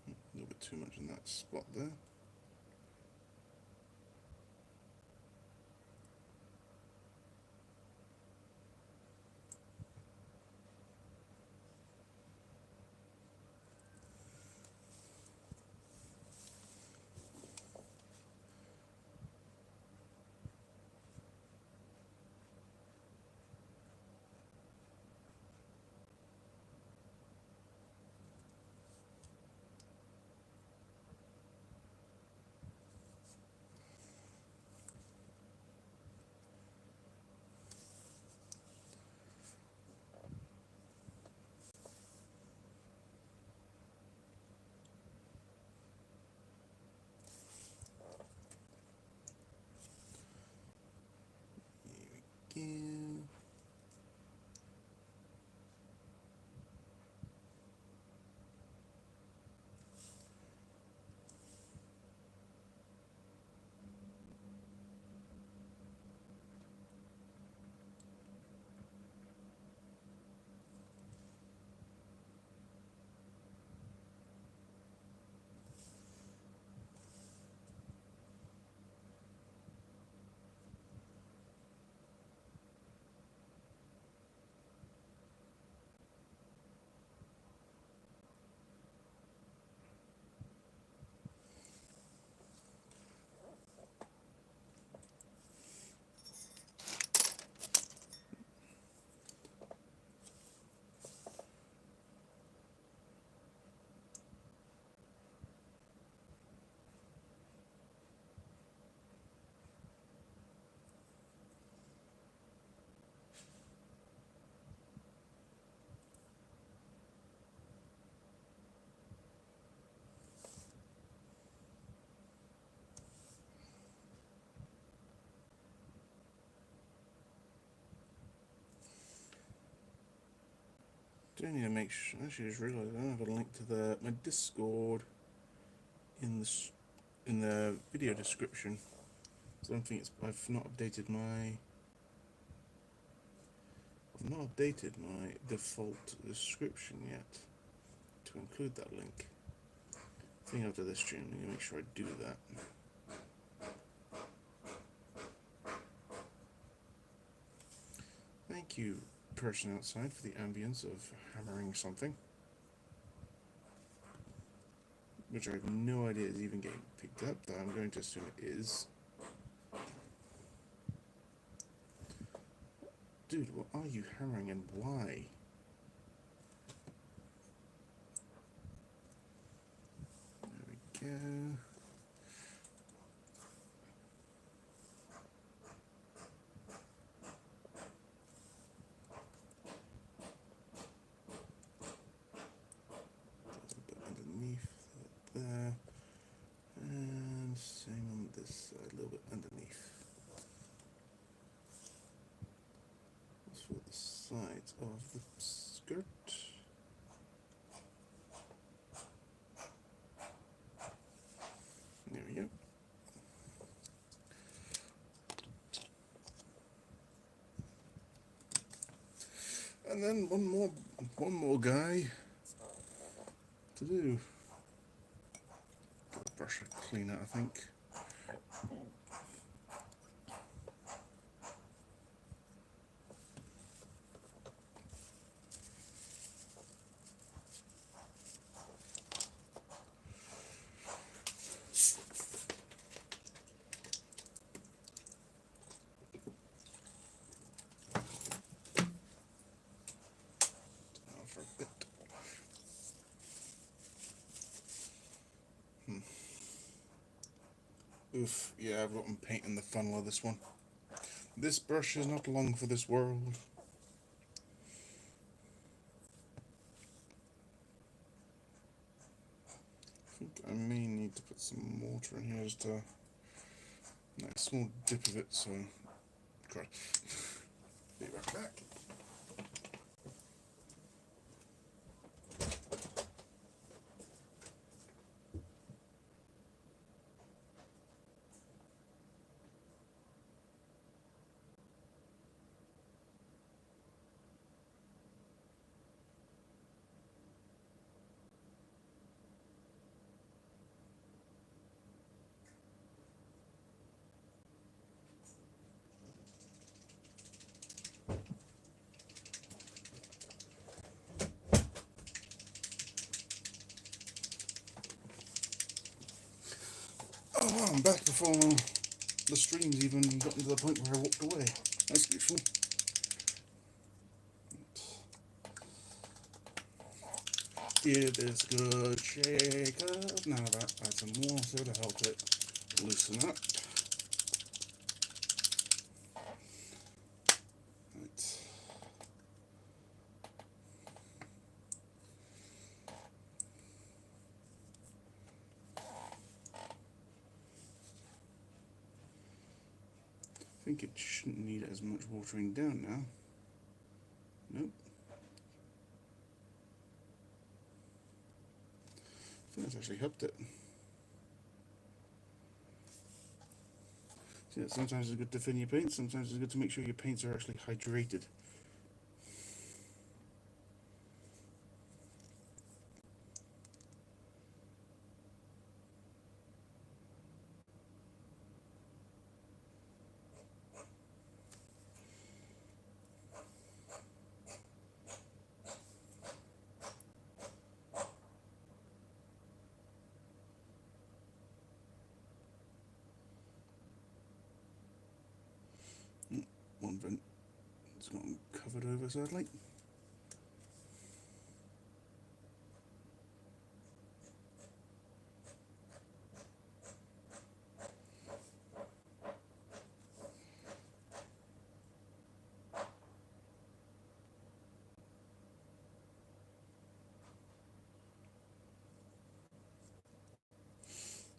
A little bit too much in that spot there. Do need to make sure. Actually, I just realised I don't have a link to my Discord in the video description. So I don't think I've not updated my default description yet to include that link. I think after this stream, I'm gonna make sure I do that. Thank you, person outside, for the ambience of hammering something, which I have no idea is even getting picked up, though I'm going to assume it is. Dude, what are you hammering and why? There we go. Underneath there, and same on this side, a little bit underneath. That's for the sides of the skirt. There we go. And then one more guy to do. Got a brush to clean it, I think. For a bit. Oof, yeah, I've gotten paint in the funnel of this one. This brush is not long for this world. I think I may need to put some water in here, just a nice small dip of it, so... God. Be right back. Oh wow, I'm back before the stream's even gotten to the point where I walked away. That's useful. Give this a good shake up. Now that add some water to help it loosen up. Right. I think it shouldn't need as much watering down now. Nope. I think that's actually helped it. See, sometimes it's good to thin your paints, sometimes it's good to make sure your paints are actually hydrated. One vent has gotten covered over, sadly.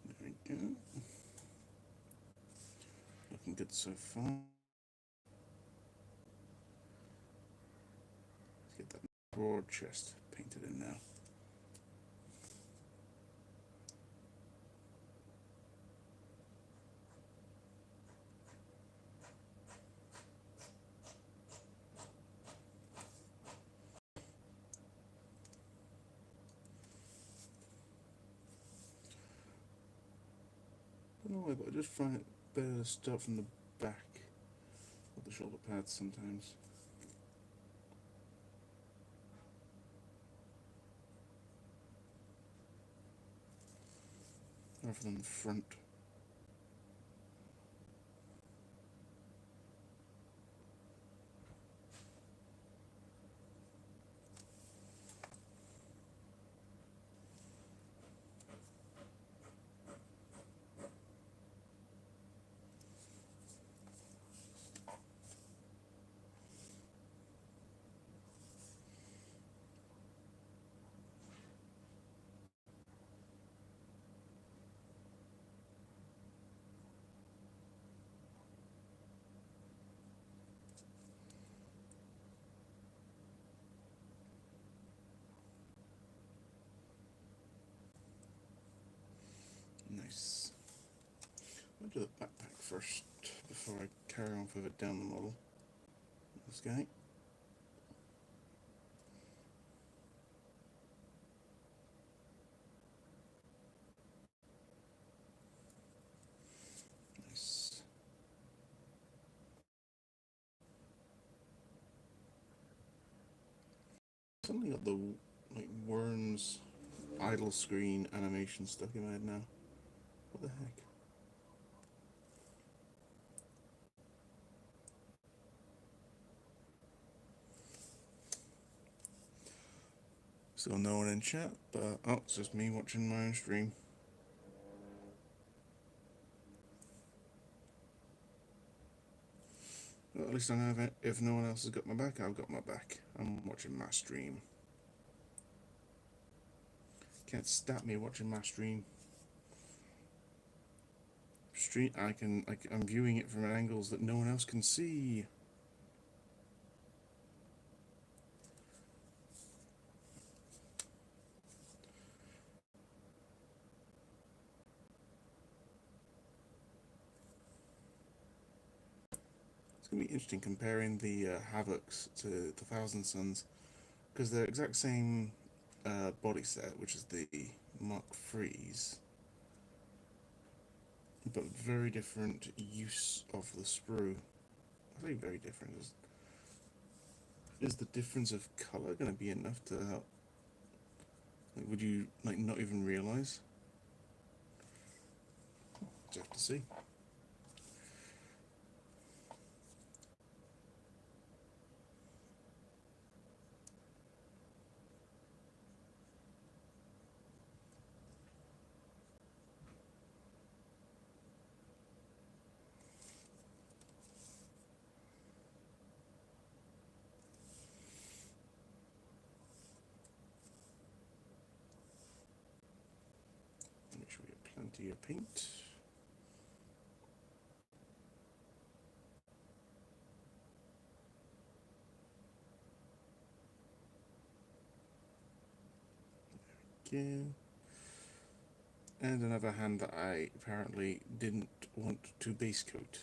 There we go. Looking good so far. Let's get that broad chest painted in now. I don't know why, but I just find it better to start from the back of the shoulder pads sometimes. Rather than the front. Nice. I'll do the backpack first before I carry on with it down the model. This guy. Nice. Suddenly got the worms idle screen animation stuck in my head now. What the heck? Still no one in chat, but oh, it's just me watching my own stream. Well, at least I know that if no one else has got my back, I've got my back. I'm watching my stream. Can't stop me watching my stream. I'm viewing it from angles that no one else can see. It's gonna be interesting comparing the Havocs to the Thousand Suns, because they're exact same body set, which is the Mark IIIs, but very different use of the sprue. I think very different. Is the difference of color going to be enough to help? Like, would you not even realize? Just have to see. Make sure we have plenty of paint. Again. And another hand that I apparently didn't want to base coat.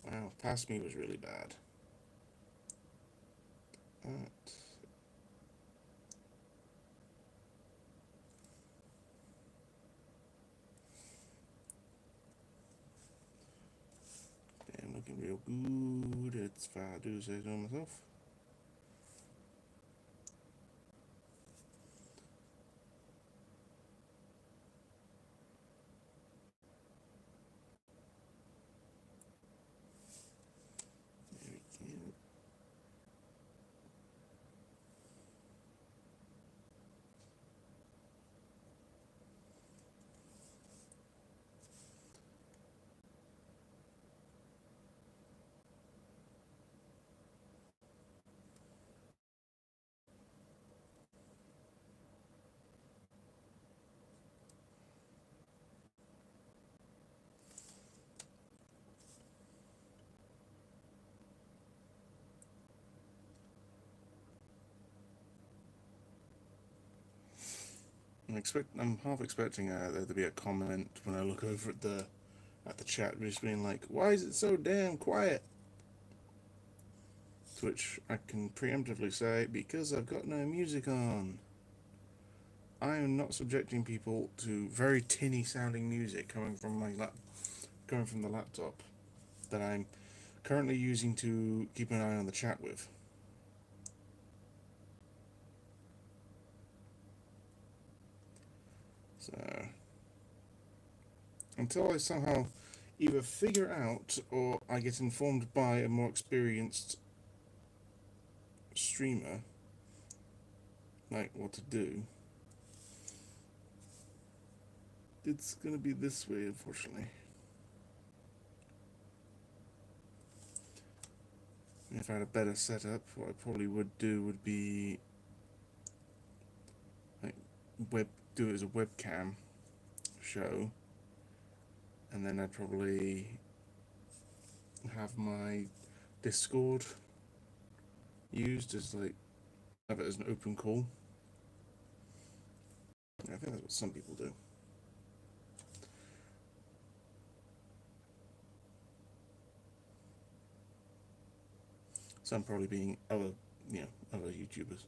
Wow, past me was really bad. That. Damn, looking real good. It's if I do say so myself. I'm half expecting there to be a comment when I look over at the chat, just being like, "Why is it so damn quiet?" To which I can preemptively say, because I've got no music on. I am not subjecting people to very tinny sounding music coming from coming from the laptop that I'm currently using to keep an eye on the chat with. So until I somehow either figure out or I get informed by a more experienced streamer like what to do, it's gonna be this way, unfortunately. If I had a better setup, what I probably would do would be like do it as a webcam show, and then I'd probably have my Discord used as like have it as an open call. I think that's what some people do. Some probably being other YouTubers.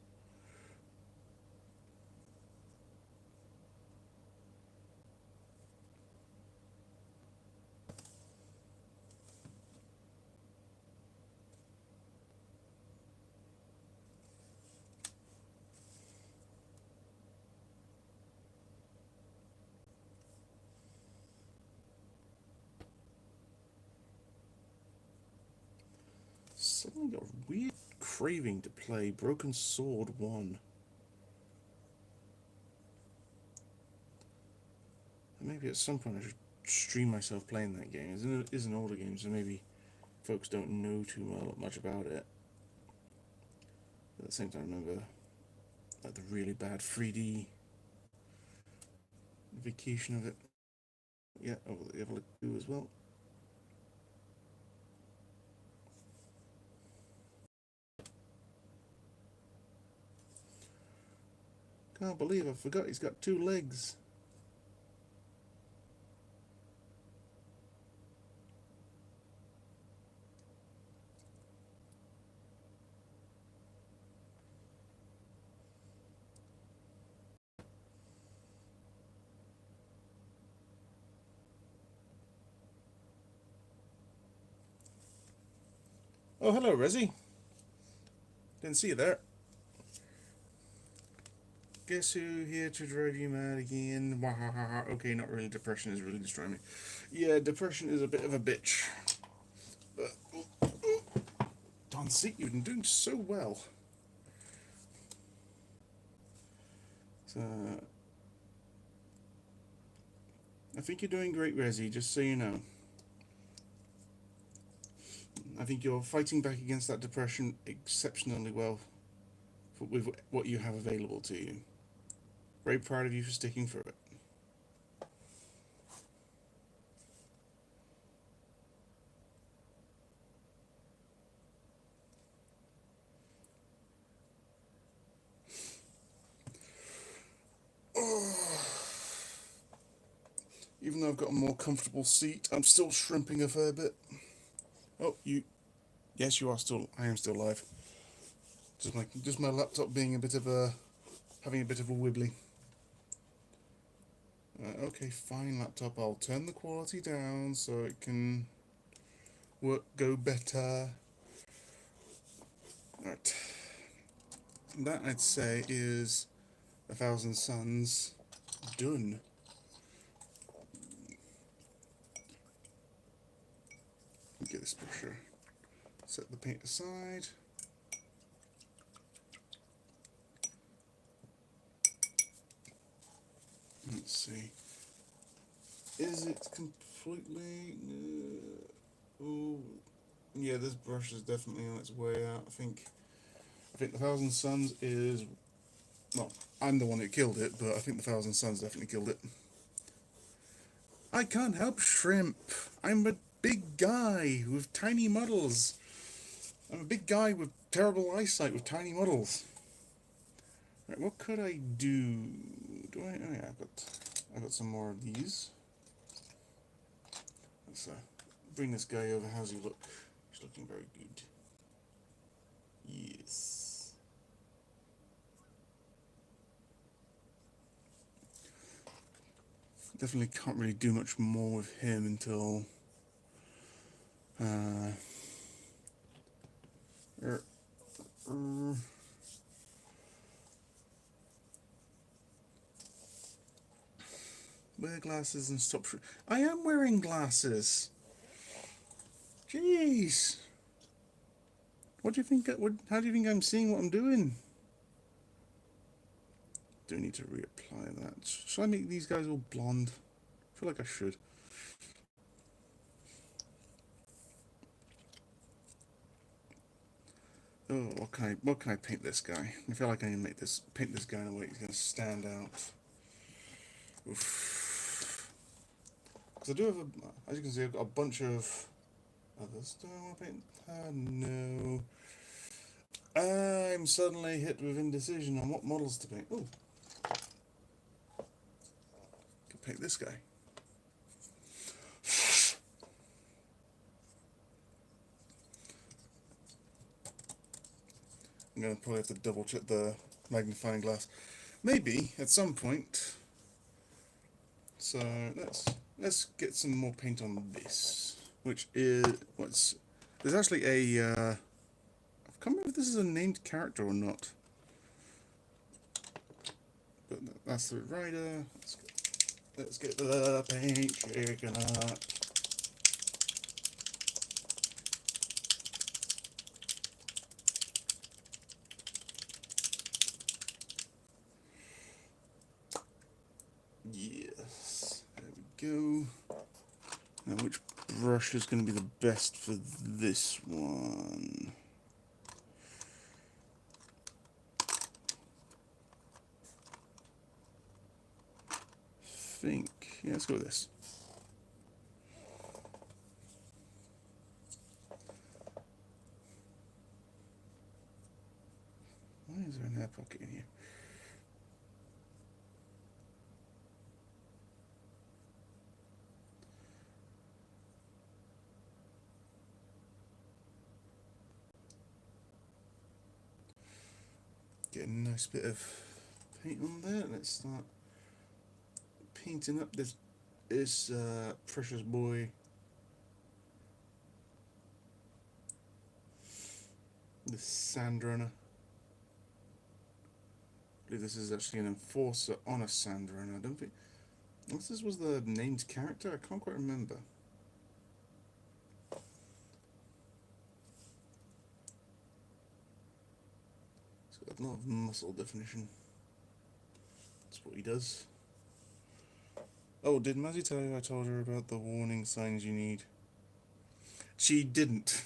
Suddenly got a weird craving to play Broken Sword 1. Maybe at some point I should stream myself playing that game. It is an older game, so maybe folks don't know too much about it. But at the same time, I remember like the really bad 3D vacation of it. Yeah, I'll have a look too as well. Can't believe I forgot he's got 2 legs. Oh, hello, Resi. Didn't see you there. Guess who here to drive you mad again? Wahahaha. Okay, not really. Depression is really destroying me. Yeah, depression is a bit of a bitch. But darn seat, you've been doing so well. So, I think you're doing great, Resi, just so you know. I think you're fighting back against that depression exceptionally well with what you have available to you. Very proud of you for sticking through it. Even though I've got a more comfortable seat, I'm still shrimping a fair bit. Oh, yes, you are still. I am still live. Just my laptop being having a bit of a wibbly. Okay, fine, laptop. I'll turn the quality down so it can go better. Right. That I'd say is 1,000 Suns done. Get this brusher. Set the paint aside. Let's see. Is it completely? Oh, yeah. This brush is definitely on its way out. I think 1,000 Suns is. Well, I'm the one who killed it, but I think 1,000 Suns definitely killed it. I can't help shrimp. I'm a big guy with tiny models. I'm a big guy with terrible eyesight with tiny models. Right, what could I do do I? Oh yeah, I got some more of these. Let's bring this guy over. How's he look? He's looking very good. Yes. Definitely can't really do much more with him until wear glasses and stop. I am wearing glasses. Jeez. What do you think? How do you think I'm seeing what I'm doing? Do need to reapply that. Should I make these guys all blonde? I feel like I should. Oh, what can I paint this guy? I feel like I can paint this guy in a way he's going to stand out. Oof. Because I do have as you can see, I've got a bunch of others. Do I want to paint? No. I'm suddenly hit with indecision on what models to paint. Oh, could paint this guy. I'm going to probably have to double check the magnifying glass. Maybe at some point. So let's get some more paint on this, which is there's actually a I can't remember if this is a named character or not. But that's the rider. Let's get the paint shaken up. Yes, there we go. Now which brush is going to be the best for this one? Yeah, let's go with this. Why is there an air pocket in here? Get a nice bit of paint on there. Let's start painting up this precious boy. This Sandrunner. I believe this is actually an enforcer on a Sandrunner. I don't think. Unless this was the named character, I can't quite remember. It's got a lot of muscle definition. That's what he does. Oh, did Mazzy tell you I told her about the warning signs you need? She didn't.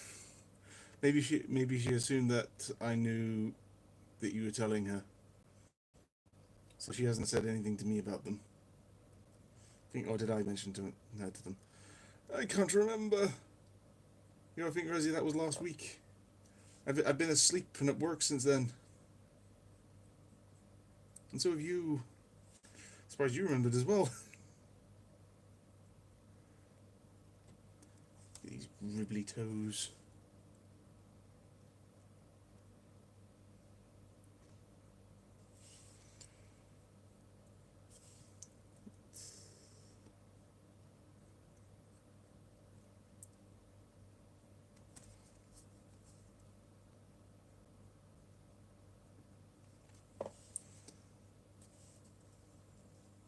Maybe she assumed that I knew that you were telling her. So she hasn't said anything to me about them. Or did I mention her to them? I can't remember. You know, I think, Rosie, that was last week. I've been asleep and at work since then. And so have you. Surprised you remembered as well. These ribbly toes.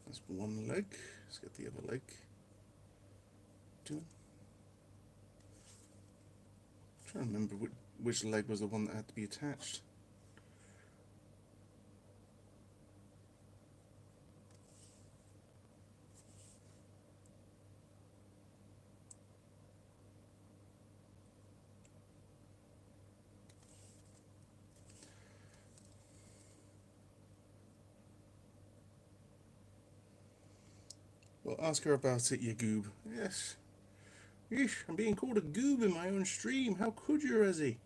That's one leg. Let's get the other leg. Two. I'm trying to remember which leg was the one that had to be attached. Well, ask her about it, you goob. Yes. Yeesh, I'm being called a goob in my own stream. How could you, Rezzy?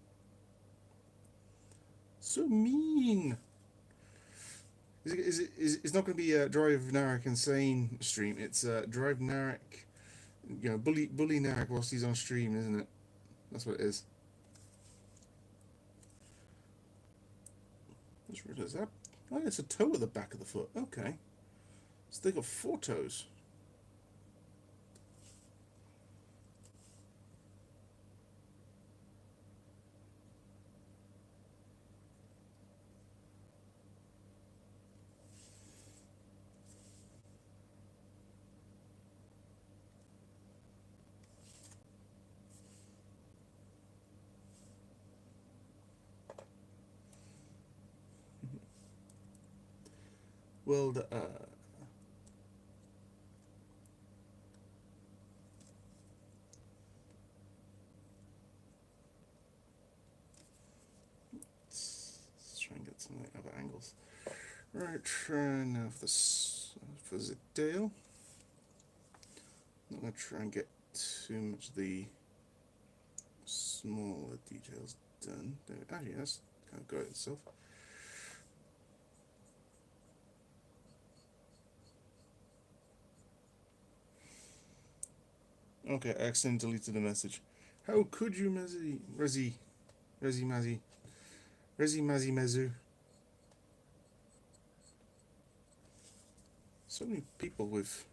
So mean. It's not going to be a Drive Narek Insane stream. It's Drive Narek, bully Narek whilst he's on stream, isn't it? That's what it is. Just realised that. Oh, it's a toe at the back of the foot. Okay, so they got 4 toes. Well, let's try and get some other angles. Right, now for the tail. I'm not going to try and get too much of the smaller details done. Actually, that's kind of got it itself. Okay, I accidentally deleted the message. How could you, Mazzy Mezu? So many people with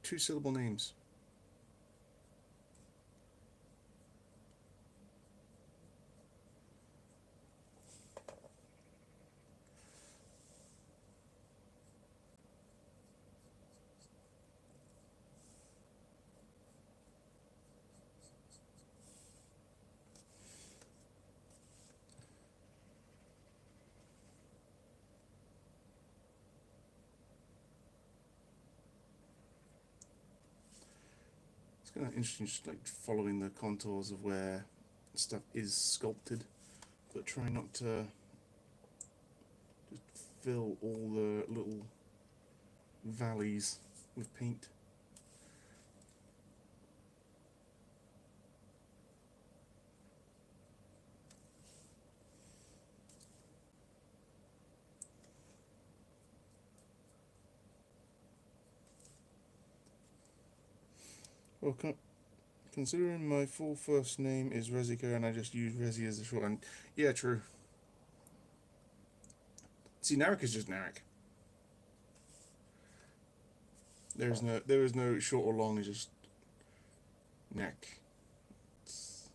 2-syllable names. It's kind of interesting, just like following the contours of where stuff is sculpted, but trying not to just fill all the little valleys with paint. Well, considering my full first name is Rezika and I just use Rezi as a shorthand, yeah, true. See, Narek is just Narek. There is no short or long. It's just neck. It's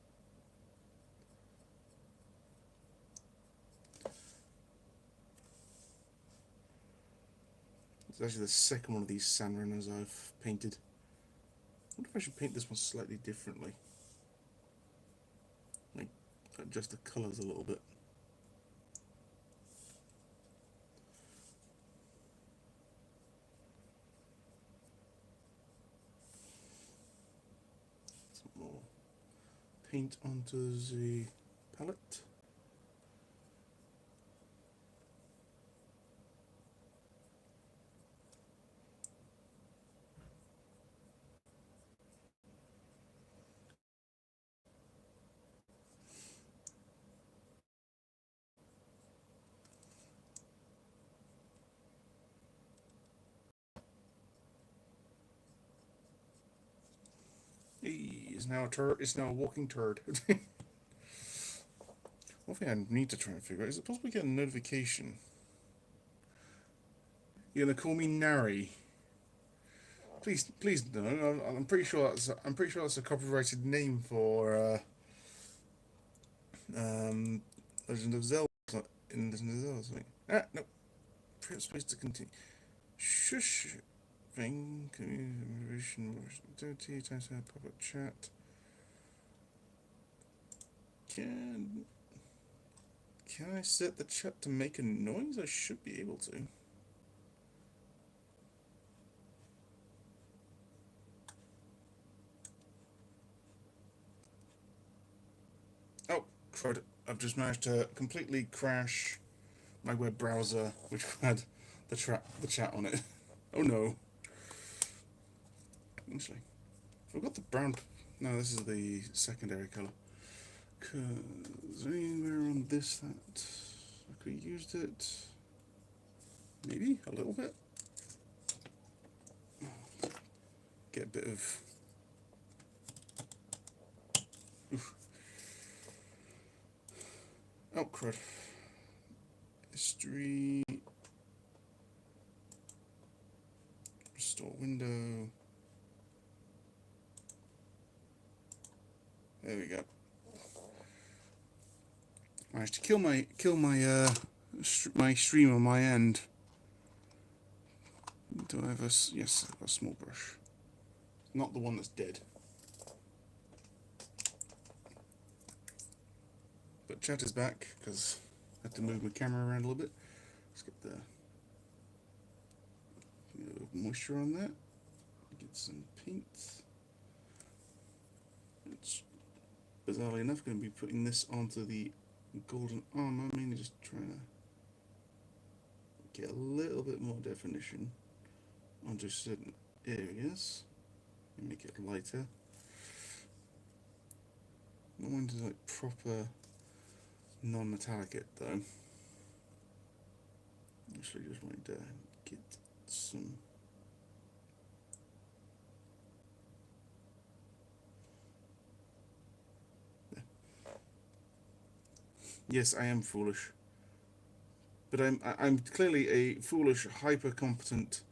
actually the second one of these Sandrunners I've painted. I wonder if I should paint this one slightly differently. Like, adjust the colours a little bit. Some more paint onto the palette. It's now a turd. It's now a walking turd. One thing I need to try and figure out is it possible to get a notification? You're gonna call me Nari? Please no. I'm pretty sure that's a copyrighted name for Legend of Zelda. In Legend of Zelda, something. No. Press space to continue. Shush. Thing. Communication. Dirty. Times public chat. Can I set the chat to make a noise? I should be able to. Oh, crud. I've just managed to completely crash my web browser, which had the chat on it. Oh no. Actually, I've got the brown. No, this is the secondary colour. Cause anywhere on this that I could have used it. maybe a little bit. Get a bit of. Oof. Oh crud. History. Restore window. There we go. Managed to kill my my stream on my end. Do I have a yes? I've got a small brush. Not the one that's dead. But chat is back because I had to move my camera around a little bit. Let's get the moisture on that. Get some paint. It's bizarrely enough going to be putting this onto the golden armor, mainly just trying to get a little bit more definition onto certain areas and make it lighter. Not wanting to like proper non-metallic it though. Actually just wanted to get some there. Yes, I am foolish. But I'm clearly a foolish, hyper competent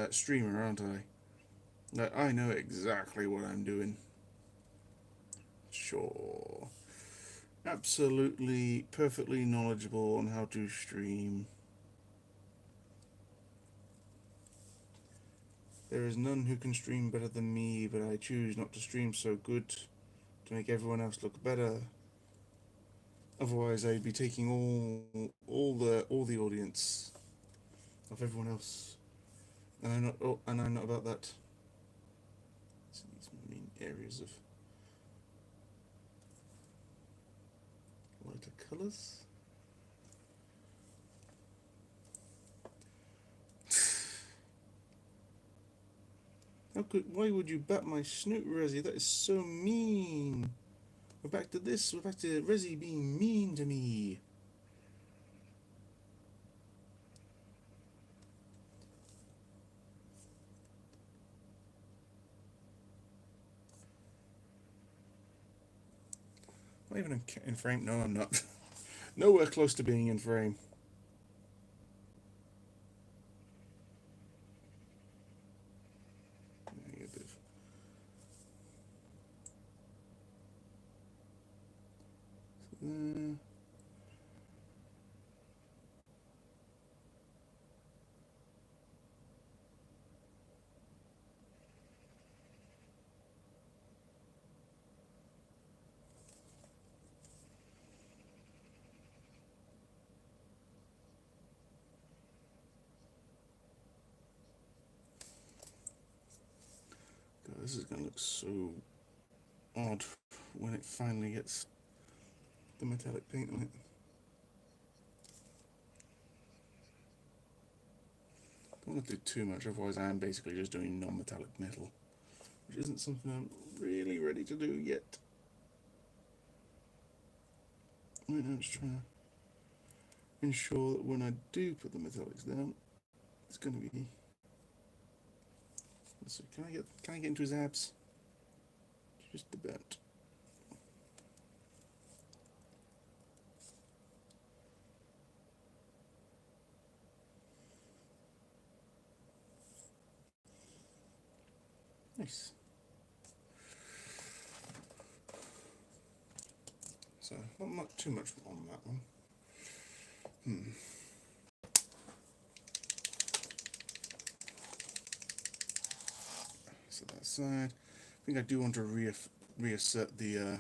streamer, aren't I? Like, I know exactly what I'm doing. Sure. Absolutely, perfectly knowledgeable on how to stream. There is none who can stream better than me, but I choose not to stream so good to make everyone else look better. Otherwise, I'd be taking all the audience of everyone else, and I'm not about that. So these main areas of lighter colours. Why would you bat my snoot, Resi? That is so mean. We're back to this. We're back to Resi being mean to me. Am I even in frame? No, I'm not. Nowhere close to being in frame. God, this is going to look so odd when it finally gets the metallic paint on it. Don't want to do too much, otherwise I am basically just doing non-metallic metal, which isn't something I'm really ready to do yet. Right now I'm just trying to ensure that when I do put the metallics down, it's going to be... Let's see, can I get into his abs? Just about. Nice. So, not too much on that one. So that side. I think I do want to reassert the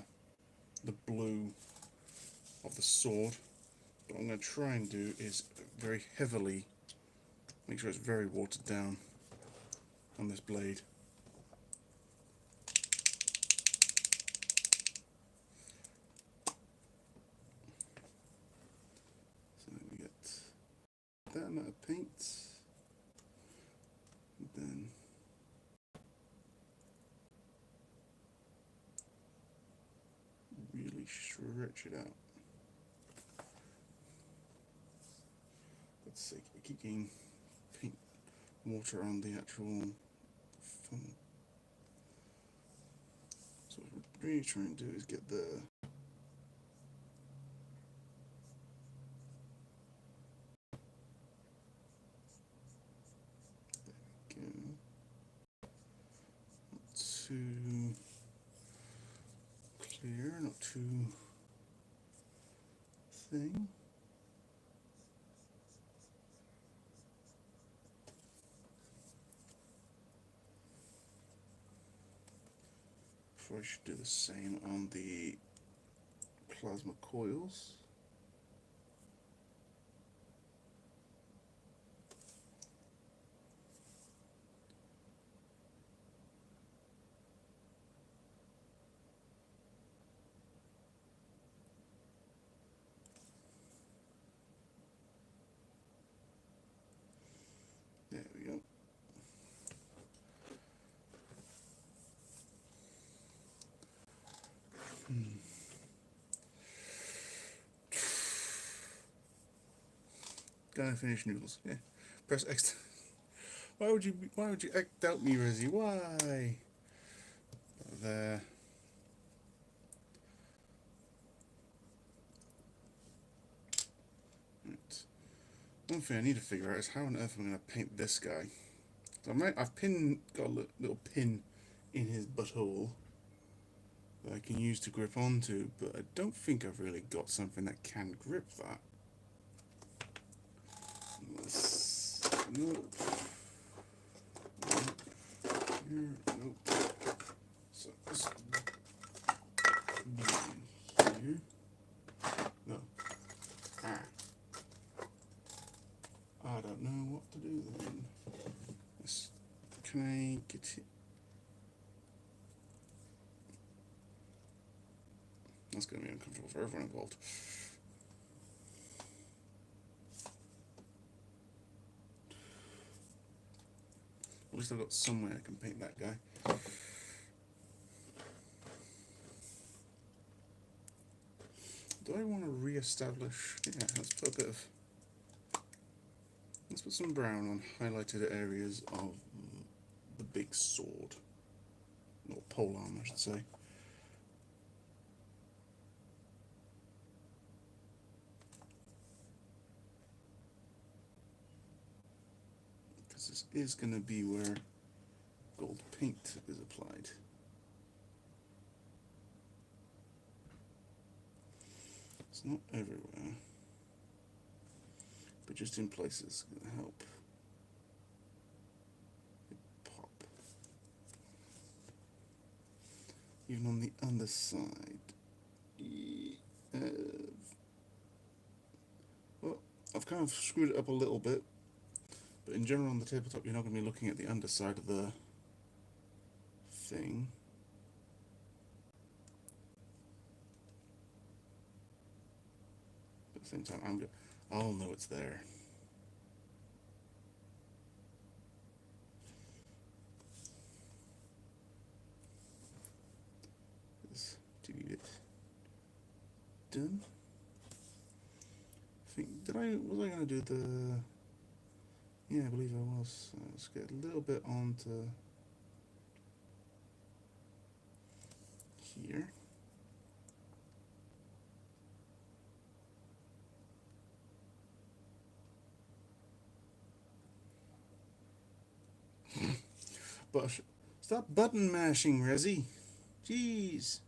blue of the sword. What I'm going to try and do is very heavily make sure it's very watered down on this blade. So we get that amount of paint, and then really stretch it out. God's sake, I keep getting paint water on the actual font. So what we're really trying to do is get the not too clear, not too thin. I should do the same on the plasma coils. There we go. Gotta finish noodles. Yeah. Press X. Why would you doubt me, Rizzy? Why? There. Right. One thing I need to figure out is how on earth I'm gonna paint this guy. So I've got a little pin in his butthole that I can use to grip onto, but I don't think I've really got something that can grip that. Nope. Nope. So this here. No. I don't know what to do then. Can I get it? That's going to be uncomfortable for everyone involved. At least I've got somewhere I can paint that guy. Do I want to re-establish? Yeah, let's put some brown on highlighted areas of the big sword. Or polearm, I should say. Because this is going to be where gold paint is applied. It's not everywhere, but just in places it's going to help it pop. Even on the underside. Well, I've kind of screwed it up a little bit, but in general on the tabletop you're not going to be looking at the underside of the thing. At the same time, I'll know it's there. To get it done. Was I going to do the? Yeah, I believe I was. Let's get a little bit onto here. But stop button mashing, Resi. Jeez.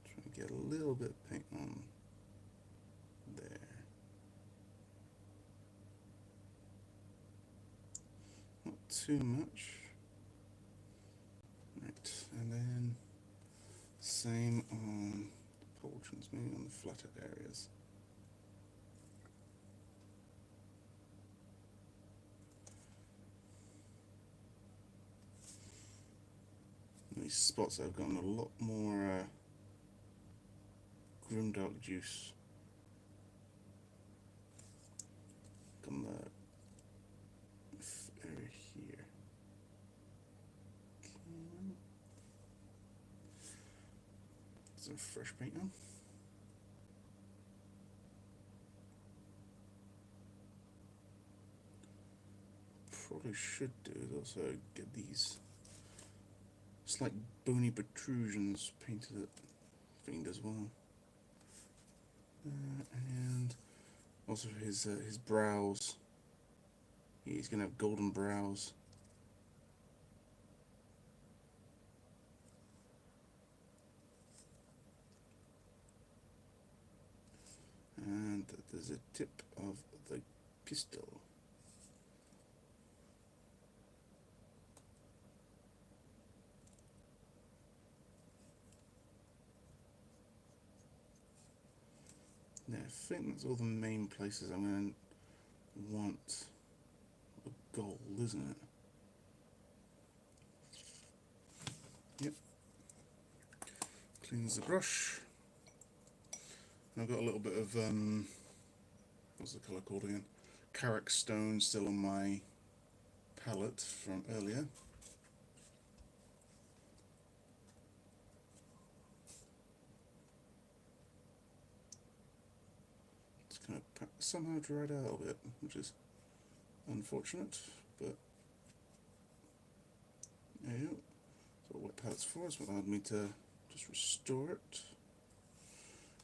Trying to get a little bit of paint on there. Not too much. Right, and then same on the pauldrons, maybe on the flatter areas. These spots have gotten a lot more grimdark juice. On the area here. fresh paint on. Probably should do is also get these slight bony protrusions painted at themed as well. And also his brows. He's gonna have golden brows. And there's a tip of the pistol. Now I think that's all the main places I'm going to want a gold, isn't it? Yep. Cleans the brush. And I've got a little bit of, what's the colour called again? Carrick stone still on my palette from earlier. It's kind of somehow dried out a little bit, which is unfortunate, but there you go. That's what wet palette's for. It's what allowed me to just restore it.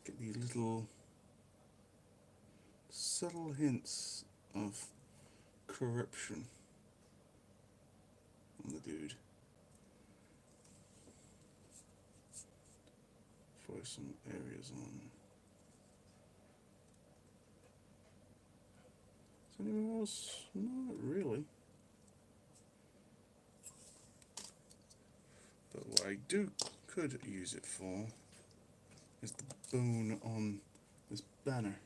Get these little subtle hints of corruption on the dude. For some areas on. Is anywhere else? Not really. But what I could use it for is the bone on this banner.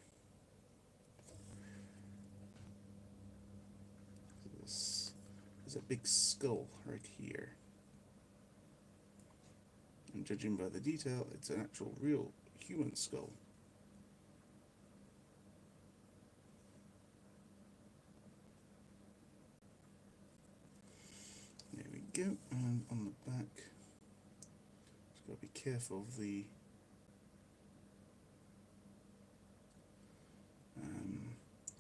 There's a big skull right here. And judging by the detail, it's an actual real human skull. There we go, and on the back, just got to be careful of the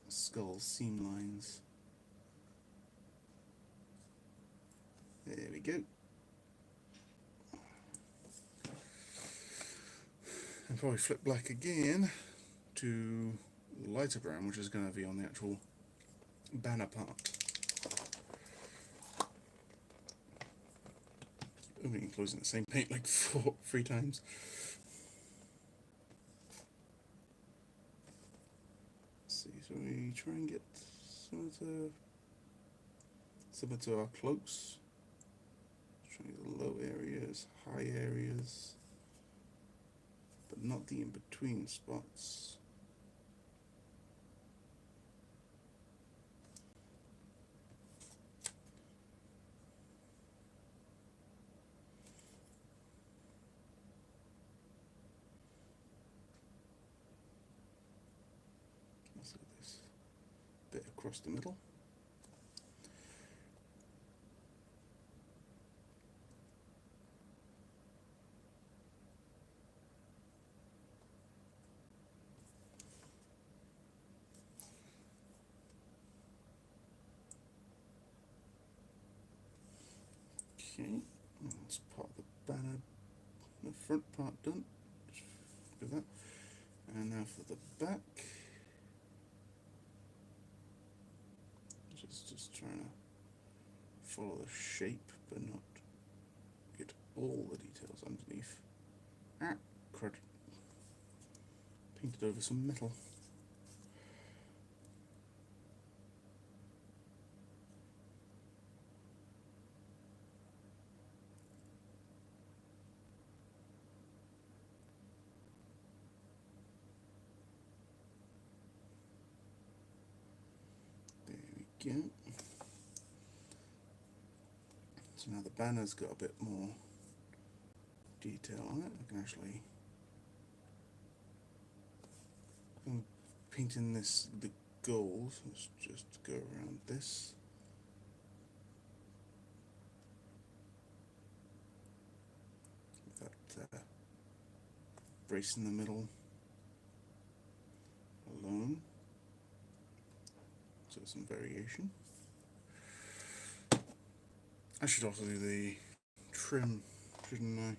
skull seam lines. There we go. And probably flip black again to lighter brown, which is going to be on the actual banner part. Opening and closing the same paint like three times. Let's see, so we try and get similar to our cloaks. Trying to get the low areas, high areas, but not the in-between spots. Let's look at this bit across the middle. Okay, that's part of the banner, the front part done. Just do that. And now for the back. Just trying to follow the shape, but not get all the details underneath. Ah, crud. Painted over some metal. There we go. So now the banner's got a bit more detail on it. I can actually paint in this the gold. Let's just go around this. That brace in the middle alone, so some variation. I should also do the trim, shouldn't I?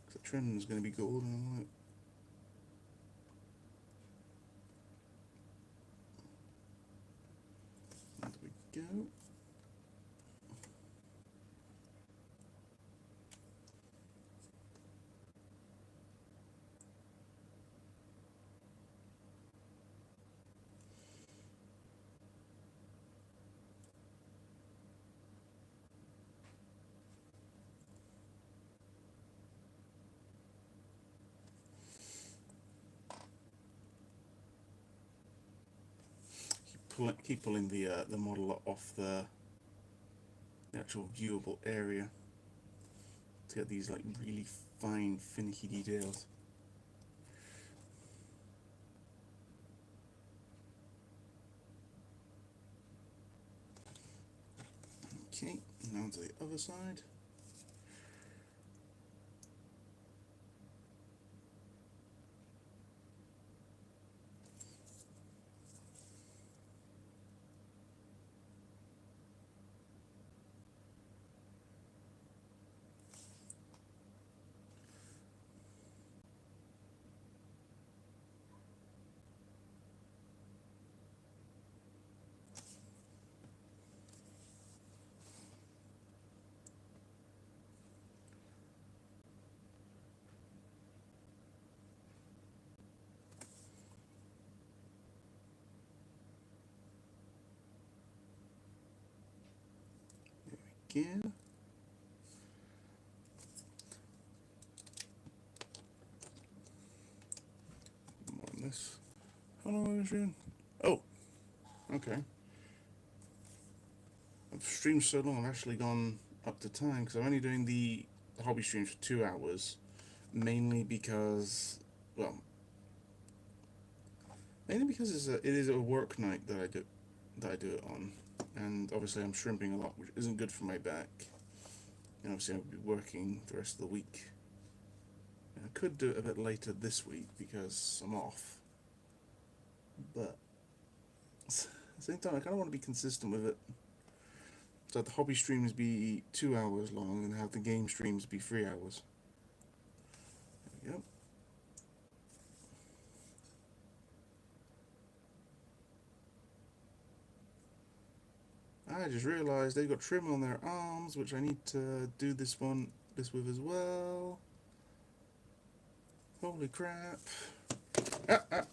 Because the trim is going to be gold and all that. There we go. Keep pulling the model off the actual viewable area to get these like really fine, finicky details. Okay, now to the other side. Again. More on this. How long was I doing? Oh, okay. I've streamed so long, I've actually gone up to time because I'm only doing the hobby streams for 2 hours, mainly because, well, mainly because it is a work night that I do it on, and obviously I'm shrimping a lot, which isn't good for my back. And obviously I'll be working the rest of the week. And I could do it a bit later this week because I'm off, but at the same time I kind of want to be consistent with it. So the hobby streams be 2 hours long and have the game streams be 3 hours. There we go. I just realised they've got trim on their arms, which I need to do this with as well. Holy crap. Yeah.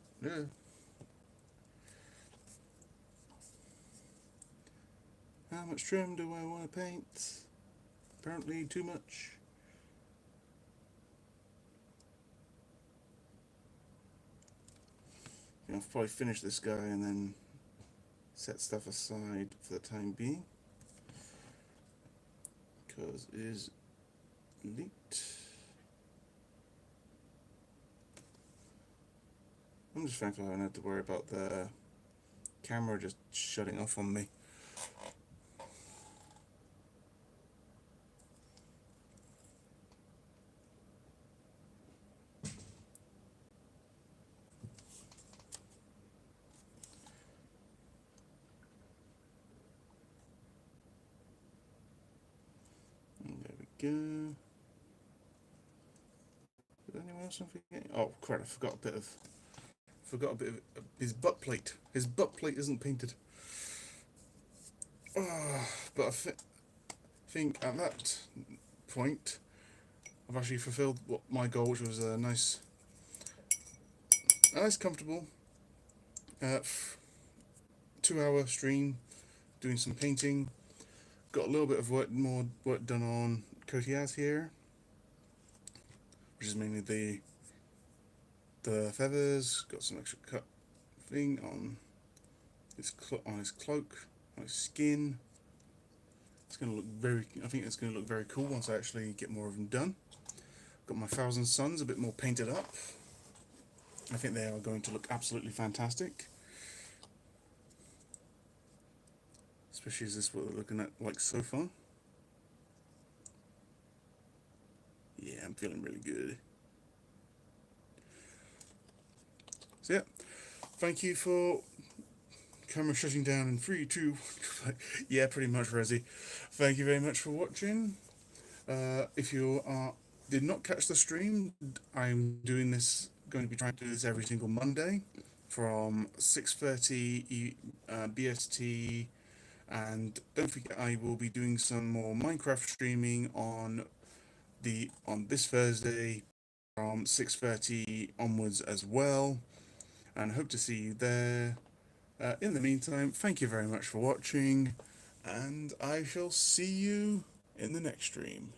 How much trim do I want to paint? Apparently too much. I'll probably finish this guy and then set stuff aside for the time being, because it is late. I'm just thankful I don't have to worry about the camera just shutting off on me. And there we go. Is anyone else I'm forgetting? Oh crap, I forgot a bit of his butt plate. His butt plate isn't painted. But I think at that point I've actually fulfilled my goal, which was a nice comfortable 2-hour stream doing some painting. Got a little bit of more work done on Corteaz here, which is mainly the feathers. Got some extra cut thing on his cloak, on his skin. It's going to look I think it's going to look very cool once I actually get more of them done. Got my Thousand Suns a bit more painted up. I think they are going to look absolutely fantastic. Especially as this what we're looking at like so far. Yeah, I'm feeling really good. So yeah, thank you for camera shutting down in 3, 2, 1. Yeah, pretty much, Resi. Thank you very much for watching. If you did not catch the stream, I'm going to be trying to do this every single Monday from 6:30 BST, and don't forget I will be doing some more Minecraft streaming on this Thursday from 6:30 onwards as well, and hope to see you there. In the meantime, thank you very much for watching, and I shall see you in the next stream.